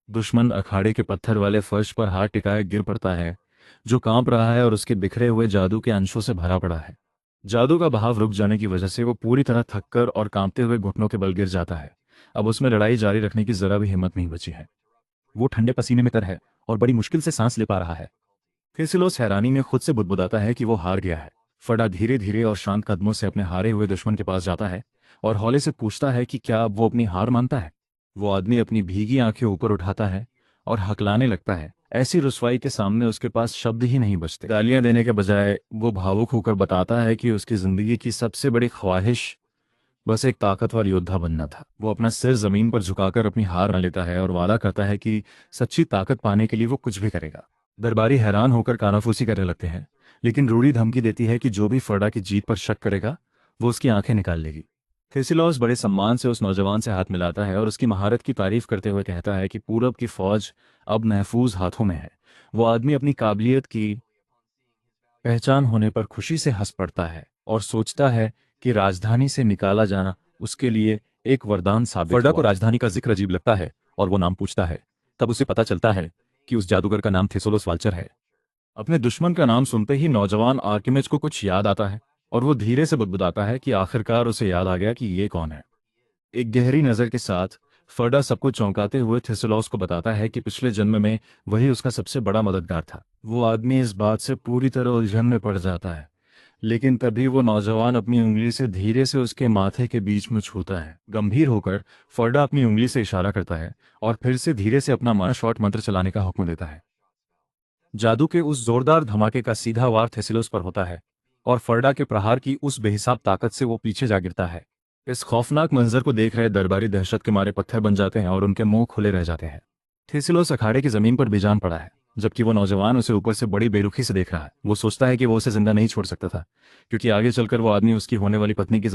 Speaker 1: दुश्मन अखाड़े के पत्थर वाले फर्श पर हाथ टिकाए गिर पड़ता है, जो कांप रहा है और उसके बिखरे हुए जादू के अंशों से भरा पड़ा है। जादू का बहाव रुक जाने की वजह से वो पूरी तरह थककर और कांपते हुए घुटनों के बल गिर जाता है। अब उसमें लड़ाई जारी रखने की जरा भी हिम्मत नहीं बची है। वो ठंडे पसीने में तर है और बड़ी मुश्किल से सांस ले पा रहा है। फिसिलोस हैरानी में खुद से बुदबुदाता है कि वो हार गया है। फड़ा धीरे धीरे और शांत कदमों से अपने हारे हुए दुश्मन के पास जाता है और हौले से पूछता है कि क्या वो अपनी हार मानता है। वो आदमी अपनी भीगी आंखें ऊपर उठाता है और हकलाने लगता है। ऐसी रुसवाई के सामने उसके पास शब्द ही नहीं बचते। गालियां देने के बजाय वो भावुक होकर बताता है कि उसकी जिंदगी की सबसे बड़ी ख्वाहिश बस एक ताकतवर योद्धा बनना था। वो अपना सिर जमीन पर झुकाकर अपनी हार मान लेता है और वादा करता है कि सच्ची ताकत पाने के लिए वो कुछ भी करेगा। दरबारी हैरान होकर कानाफूसी करने लगते हैं, लेकिन रूडी धमकी देती है कि जो भी फड़ा की जीत पर शक करेगा वो उसकी आंखें निकाल लेगी। थेसिलॉस बड़े सम्मान से उस नौजवान से हाथ मिलाता है और उसकी महारत की तारीफ करते हुए कहता है कि पूरब की फौज अब महफूज हाथों में है। वो आदमी अपनी काबिलियत की पहचान होने पर खुशी से हंस पड़ता है और सोचता है कि राजधानी से निकाला जाना उसके लिए एक वरदान साबित हुआ। फर्डा को राजधानी का जिक्र अजीब लगता है और वो नाम पूछता है। तब उसे पता चलता है कि उस जादूगर का नाम थेसोलोस वाल्चर है। अपने दुश्मन का नाम सुनते ही नौजवान आर्किमिज को कुछ याद आता है और वो धीरे से बुदबुदाता है कि आखिरकार उसे याद आ गया कि ये कौन है। एक गहरी नजर के साथ फर्डा सबको चौंकाते हुए थेसोलोस को बताता है कि पिछले जन्म में वही उसका सबसे बड़ा मददगार था। वो आदमी इस बात से पूरी तरह उलझन में पड़ जाता है, लेकिन तभी वो नौजवान अपनी उंगली से धीरे से उसके माथे के बीच में छूता है। गंभीर होकर फर्डा अपनी उंगली से इशारा करता है और फिर से धीरे से अपना माना शॉट मंत्र चलाने का हुक्म देता है। जादू के उस जोरदार धमाके का सीधा वार थेसिलोस पर होता है और फर्डा के प्रहार की उस बेहिसाब ताकत से वो पीछे जा गिरता है। इस खौफनाक मंजर को देख रहे दरबारी दहशत के मारे पत्थर बन जाते हैं और उनके मुंह खुले रह जाते हैं। थेसिलोस अखाड़े की जमीन पर बेजान पड़ा है, जबकि वो नौजवान उसे ऊपर से बड़ी बेरुखी से देख रहा है। वो सोचता है कि वो उसे जिंदा नहीं छोड़ सकता था, क्योंकि आगे चलकर वो आदमी उसकी होने वाली पत्नी की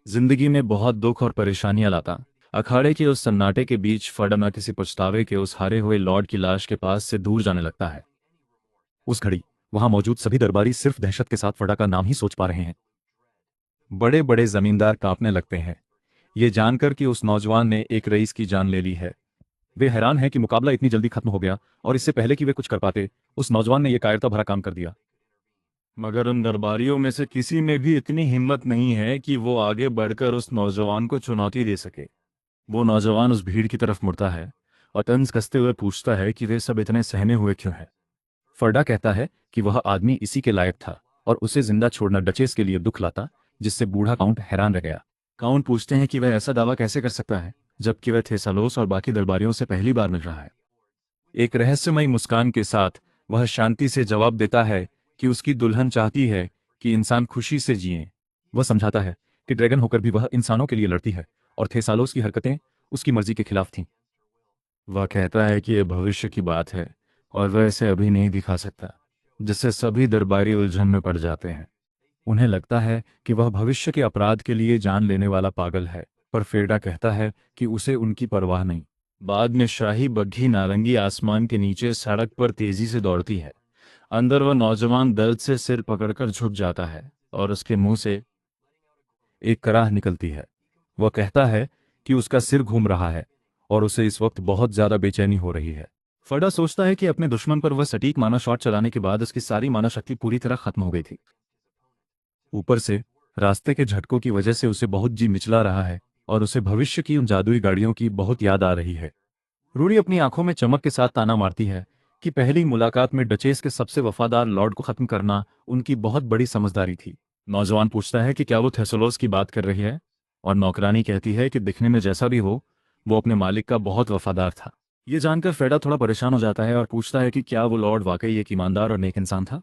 Speaker 1: जिंदगी में बहुत दुख और परेशानियां लाता। अखाड़े के उस सन्नाटे के बीच फर्डा किसी पछतावे के उस हारे हुए लॉर्ड की लाश के पास से दूर जाने लगता है। उस घड़ी वहां मौजूद सभी दरबारी सिर्फ दहशत के साथ फड़ा का नाम ही सोच पा रहे हैं। बड़े बड़े जमींदार कांपने लगते हैं, ये जानकर कि उस नौजवान ने एक रईस की जान ले ली है। वे हैरान हैं कि मुकाबला इतनी जल्दी खत्म हो गया और इससे पहले कि वे कुछ कर पाते, उस नौजवान ने यह कायरता भरा काम कर दिया। मगर उन दरबारियों में से किसी में भी इतनी हिम्मत नहीं है कि वो आगे बढ़कर उस नौजवान को चुनौती दे सके। वो नौजवान उस भीड़ की तरफ मुड़ता है और तंज कसते हुए पूछता है कि वे सब इतने सहमे हुए क्यों हैं। फर्डा कहता है कि वह आदमी इसी के लायक था और उसे जिंदा छोड़ना डचेस के लिए दुख लाता, जिससे बूढ़ा काउंट हैरान रह गया। काउंट पूछते हैं कि वह ऐसा दावा कैसे कर सकता है जबकि वह थेसालोस और बाकी दरबारियों से पहली बार मिल रहा है। एक रहस्यमयी मुस्कान के साथ वह शांति से जवाब देता है कि उसकी दुल्हन चाहती है कि इंसान खुशी से जिएं। वह समझाता है कि ड्रैगन होकर भी वह इंसानों के लिए लड़ती है और थेसालोस की हरकतें उसकी मर्जी के खिलाफ थीं। वह कहता है कि यह भविष्य की बात है और वह इसे अभी नहीं दिखा सकता, जिससे सभी दरबारी उलझन में पड़ जाते हैं। उन्हें लगता है कि वह भविष्य के अपराध के लिए जान लेने वाला पागल है, पर फेडा कहता है कि उसे उनकी परवाह नहीं। बाद में शाही बग्घी नारंगी आसमान के नीचे सड़क पर तेजी से दौड़ती है। अंदर वह नौजवान दर्द से सिर पकड़कर झुक जाता है और उसके मुंह से एक कराह निकलती है। वह कहता है कि उसका सिर घूम रहा है और उसे इस वक्त बहुत ज्यादा बेचैनी हो रही है। फर्डा सोचता है कि अपने दुश्मन पर वह सटीक माना शॉट चलाने के बाद उसकी सारी माना शक्ति पूरी तरह खत्म हो गई थी। ऊपर से रास्ते के झटकों की वजह से उसे बहुत जी मिचला रहा है और उसे भविष्य की उन जादुई गाड़ियों की बहुत याद आ रही है। रूडी अपनी आंखों में चमक के साथ ताना मारती है कि पहली मुलाकात में डचेस के सबसे वफादार लॉर्ड को खत्म करना उनकी बहुत बड़ी समझदारी थी। नौजवान पूछता है कि क्या वो थेसलोस की बात कर रही है, और नौकरानी कहती है कि दिखने में जैसा भी हो, वो अपने मालिक का बहुत वफादार था। ये जानकर फेडा थोड़ा परेशान हो जाता है और पूछता है कि क्या वो लॉर्ड वाकई एक ईमानदार और नेक इंसान था।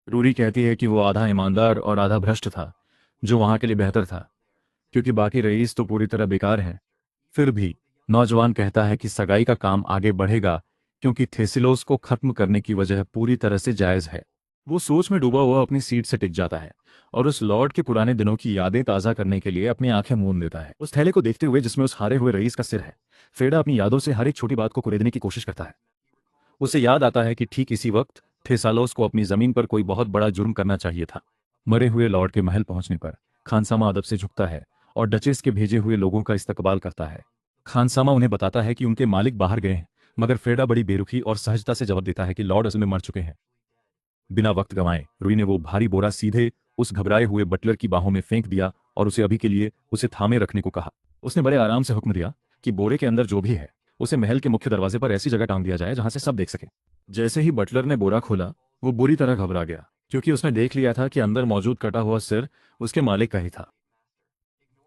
Speaker 1: रूरी कहती है कि वो आधा ईमानदार और आधा भ्रष्ट था, जो वहां के लिए बेहतर था, क्योंकि बाकी रईस तो पूरी तरह बेकार है। फिर भी नौजवान कहता है कि सगाई का काम आगे बढ़ेगा क्योंकि थेसिलोस को खत्म करने की वजह पूरी तरह से जायज है। वो सोच में डूबा हुआ अपनी सीट से टिक जाता है और उस लॉर्ड के पुराने दिनों की यादें ताज़ा करने के लिए अपनी आंखें मूंद देता है। उस थैले को देखते हुए जिसमें उस हारे हुए रईस का सिर है, फेडा अपनी यादों से हर एक छोटी बात को कुरेदने की कोशिश करता है। उसे याद आता है कि ठीक इसी वक्त थेसालोस को अपनी जमीन पर कोई बहुत बड़ा जुर्म करना चाहिए था। मरे हुए लॉर्ड के महल पहुंचने पर खानसामा अदब से झुकता है और डचेस के भेजे हुए लोगों का इस्तकबाल करता है। खानसामा उन्हें बताता है कि उनके मालिक बाहर गए हैं, मगर फ्रेडा बड़ी बेरुखी और सहजता से जवाब देता है कि लॉर्ड असल में मर चुके हैं। बिना वक्त गंवाए रूई ने वो भारी बोरा सीधे उस घबराए हुए बटलर की बाहों में फेंक दिया और उसे अभी के लिए उसे थामे रखने को कहा। उसने बड़े आराम से हुक्म दिया कि बोरे के अंदर जो भी है उसे महल के मुख्य दरवाजे पर ऐसी जगह टांग दिया जाए जहां से सब देख सके। जैसे ही बटलर ने बोरा खोला, वो बुरी तरह घबरा गया, क्योंकि उसने देख लिया था कि अंदर मौजूद कटा हुआ सिर उसके मालिक का ही था।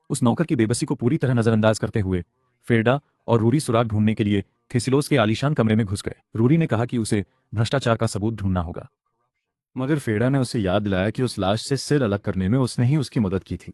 Speaker 1: उस नौकर की बेबसी को पूरी तरह नजरअंदाज करते हुए फेरडा और रूरी सुराग ढूंढने के लिए थेसिलोस के आलीशान कमरे में घुस गए। रूरी ने कहा कि उसे भ्रष्टाचार का सबूत ढूंढना होगा, मगर फेडा ने उसे याद दिलाया कि उस लाश से सिर अलग करने में उसने ही उसकी मदद की थी।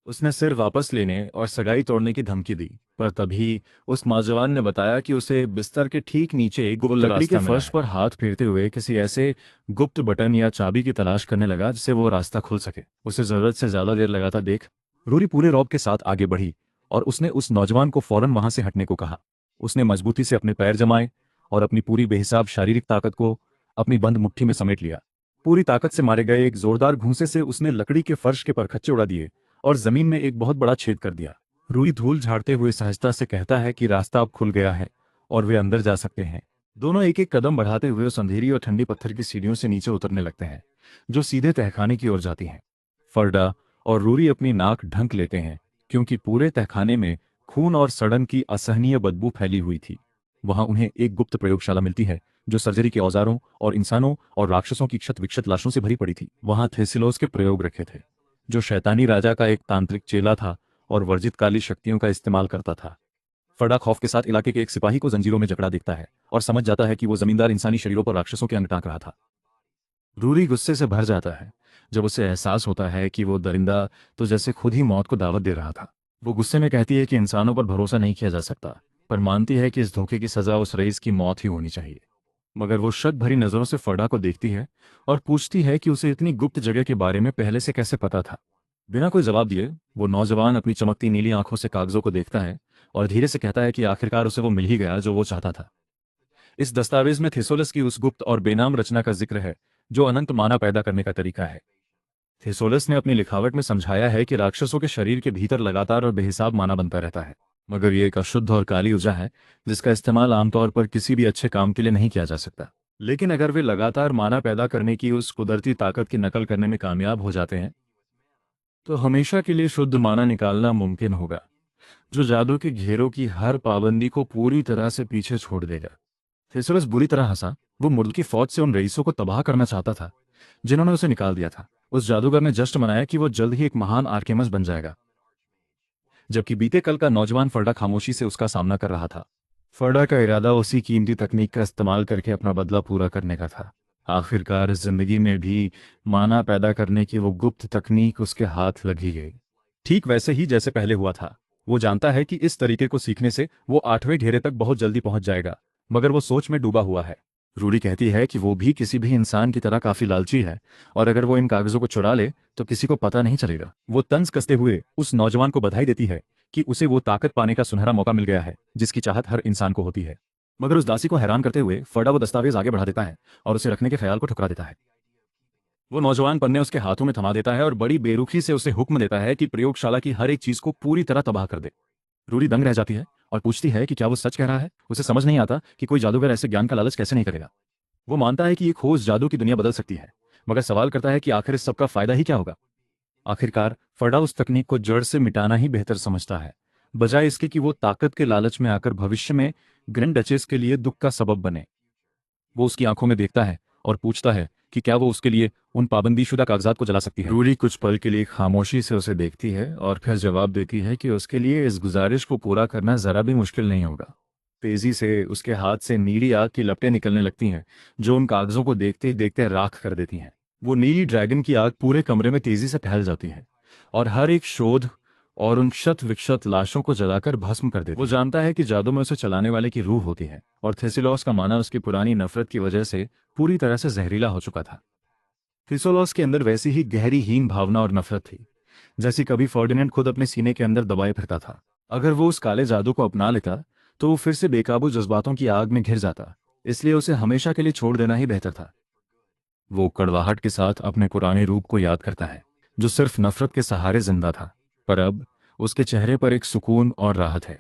Speaker 1: उसने सिर वापस लेने और सगाई तोड़ने की धमकी दी, पर तभी उस नौजवान ने बताया कि उसे बिस्तर के ठीक नीचे एक गुप्त लकड़ी के फर्श पर हाथ फेरते हुए किसी ऐसे गुप्त बटन या चाबी की तलाश करने लगा जिससे वो रास्ता खुल सके। उसे जरूरत से ज्यादा देर लगाता देख रूरी पूरे रौब के साथ आगे बढ़ी और उसने उस नौजवान को फौरन वहां से हटने को कहा। उसने मजबूती से अपने पैर जमाए और अपनी पूरी बेहिसाब शारीरिक ताकत को अपनी बंद मुट्ठी में समेट लिया। पूरी ताकत से मारे गए एक जोरदार घूंसे से उसने लकड़ी के फर्श के परखच्चे उड़ा दिए और जमीन में एक बहुत बड़ा छेद कर दिया। रूई धूल झाड़ते हुए सहजता से कहता है कि रास्ता अब खुल गया है और वे अंदर जा सकते हैं। दोनों एक एक कदम बढ़ाते हुए उस अंधेरी और ठंडी पत्थर की सीढ़ियों से नीचे उतरने लगते हैं, जो सीधे तहखाने की ओर जाती हैं। फर्डा और रूरी अपनी नाक ढंक लेते हैं, क्योंकि पूरे तहखाने में खून और सड़न की असहनीय बदबू फैली हुई थी। वहां उन्हें एक गुप्त प्रयोगशाला मिलती है जो सर्जरी के औजारों और इंसानों और राक्षसों की क्षत विक्षत लाशों से भरी पड़ी थी। वहां थेसिलोस के प्रयोग रखे थे, जो शैतानी राजा का एक तांत्रिक चेला था और वर्जित काली शक्तियों का इस्तेमाल करता था। फर्डा खौफ के साथ इलाके के एक सिपाही को जंजीरों में जकड़ा देखता है और समझ जाता है कि वो जमींदार इंसानी शरीरों पर राक्षसों के अंग टांक रहा था। रूरी गुस्से से भर जाता है जब उसे एहसास होता है कि वो दरिंदा तो जैसे खुद ही मौत को दावत दे रहा था। वो गुस्से में कहती है कि इंसानों पर भरोसा नहीं किया जा सकता, पर मानती है कि इस धोखे की सजा उस रईस की मौत ही होनी चाहिए। मगर वो शक भरी नजरों से फर्डा को देखती है और पूछती है कि उसे इतनी गुप्त जगह के बारे में पहले से कैसे पता था। बिना कोई जवाब दिए वो नौजवान अपनी चमकती नीली आंखों से कागजों को देखता है और धीरे से कहता है कि आखिरकार उसे वो मिल ही गया जो वो चाहता था। इस दस्तावेज में थेसोलस की उस गुप्त और बेनाम रचना का जिक्र है जो अनंत माना पैदा करने का तरीका है। थेसोलस ने अपनी लिखावट में समझाया है कि राक्षसों के शरीर के भीतर लगातार और बेहिसाब माना बनता रहता है, मगर यह एक अशुद्ध और काली ऊर्जा है जिसका इस्तेमाल आमतौर पर किसी भी अच्छे काम के लिए नहीं किया जा सकता। लेकिन अगर वे लगातार माना पैदा करने की उस कुदरती ताकत की नकल करने में कामयाब हो जाते हैं तो हमेशा के लिए शुद्ध माना निकालना मुमकिन होगा। जो जादू के घेरों की हर पाबंदी को पूरी तरह से पीछे छोड़ देगा। थिसरस बुरी तरह हंसा। वो मुर्द की फौज से उन रईसों को तबाह करना चाहता था जिन्होंने उसे निकाल दिया था। उस जादूगर ने जश्न मनाया कि वो जल्द ही एक महान आर्केमस बन जाएगा, जबकि बीते कल का नौजवान फर्डा खामोशी से उसका सामना कर रहा था। फर्डा का इरादा उसी कीमती तकनीक का इस्तेमाल करके अपना बदला पूरा करने का था। आखिरकार इस जिंदगी में भी माना पैदा करने की वो गुप्त तकनीक उसके हाथ लगी गई, ठीक वैसे ही जैसे पहले हुआ था। वो जानता है कि इस तरीके को सीखने से वो 8वें घेरे तक बहुत जल्दी पहुंच जाएगा, मगर वो सोच में डूबा हुआ है। रूडी कहती है कि वो भी किसी भी इंसान की तरह काफी लालची है, और अगर वो इन कागजों को चुरा ले तो किसी को पता नहीं चलेगा। वो तंज कसते हुए उस नौजवान को बधाई देती है कि उसे वो ताकत पाने का सुनहरा मौका मिल गया है जिसकी चाहत हर इंसान को होती है। मगर उस दासी को हैरान करते हुए फर्डा वो दस्तावेज आगे बढ़ा देता है और उसे रखने के ख्याल को ठुकरा देता है। वो नौजवान पन्ने उसके हाथों में थमा देता है और बड़ी बेरुखी से उसे हुक्म देता है कि प्रयोगशाला की हर एक चीज को पूरी तरह तबाह कर दे। रूडी दंग रह जाती है और पूछती है कि क्या वो सच कह रहा है। उसे समझ नहीं आता कि कोई जादूगर ऐसे ज्ञान का लालच कैसे नहीं करेगा। वो मानता है कि ये खोज जादू की दुनिया बदल सकती है, मगर सवाल करता है कि आखिर इस सबका फायदा ही क्या होगा। आखिरकार फर्डा उस तकनीक को जड़ से मिटाना ही बेहतर समझता है, बजाय इसके कि वो ताकत के लालच में आकर भविष्य में ग्रैंड डचेस के लिए दुख का सबब बने। वो उसकी आंखों में देखता है और पूछता है कि क्या वो उसके लिए उन पाबंदीशुदा कागजात को जला सकती है। रूडी कुछ पल के लिए खामोशी से उसे देखती है और फिर जवाब देती है कि उसके लिए इस गुजारिश को पूरा करना जरा भी मुश्किल नहीं होगा। तेजी से उसके हाथ से नीली आग की लपटें निकलने लगती हैं जो उन कागजों को देखते ही देखते राख कर देती हैं। वो नीली ड्रैगन की आग पूरे कमरे में तेजी से फैल जाती है और हर एक शोध और उन क्षत विक्षत लाशों को जलाकर भस्म कर देती है। वो जानता है कि जादू में उसे चलाने वाले की रूह होती है, और थेसिलॉस का माना उसकी पुरानी नफरत की वजह से पूरी तरह से जहरीला हो चुका था। थिसोलॉस के अंदर वैसी ही गहरी हीन भावना और नफरत थी जैसी कभी फर्डिनेंड खुद अपने सीने के अंदर दबाए फिरता था। अगर वो उस काले जादू को अपना लेता तो वो फिर से बेकाबू जज्बातों की आग में घिर जाता, इसलिए उसे हमेशा के लिए छोड़ देना ही बेहतर था। वो कड़वाहट के साथ अपने पुराने रूप को याद करता है जो सिर्फ नफरत के सहारे जिंदा था, पर अब उसके चेहरे पर एक सुकून और राहत है।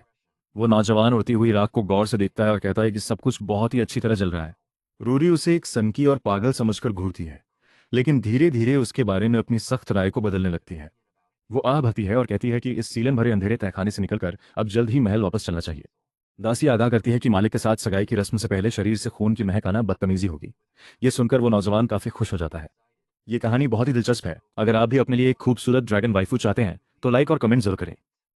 Speaker 1: वो नौजवान उड़ती हुई राख को गौर से देखता है और कहता है कि सब कुछ बहुत ही अच्छी तरह चल रहा है। रूरी उसे एक सनकी और पागल समझकर घूरती है, लेकिन धीरे धीरे उसके बारे में अपनी सख्त राय को बदलने लगती है। वो आ भरती है और कहती है कि इस सीलन भरे अंधेरे तहखाने से निकलकर अब जल्द ही महल वापस चलना चाहिए। दासी आगाह करती है कि मालिक के साथ सगाई की रस्म से पहले शरीर से खून की महक आना बदतमीजी होगी। ये सुनकर वो नौजवान काफी खुश हो जाता है। ये कहानी बहुत ही दिलचस्प है। अगर आप भी अपने लिए एक खूबसूरत ड्रैगन वाइफू चाहते हैं तो लाइक और कमेंट जरूर करें।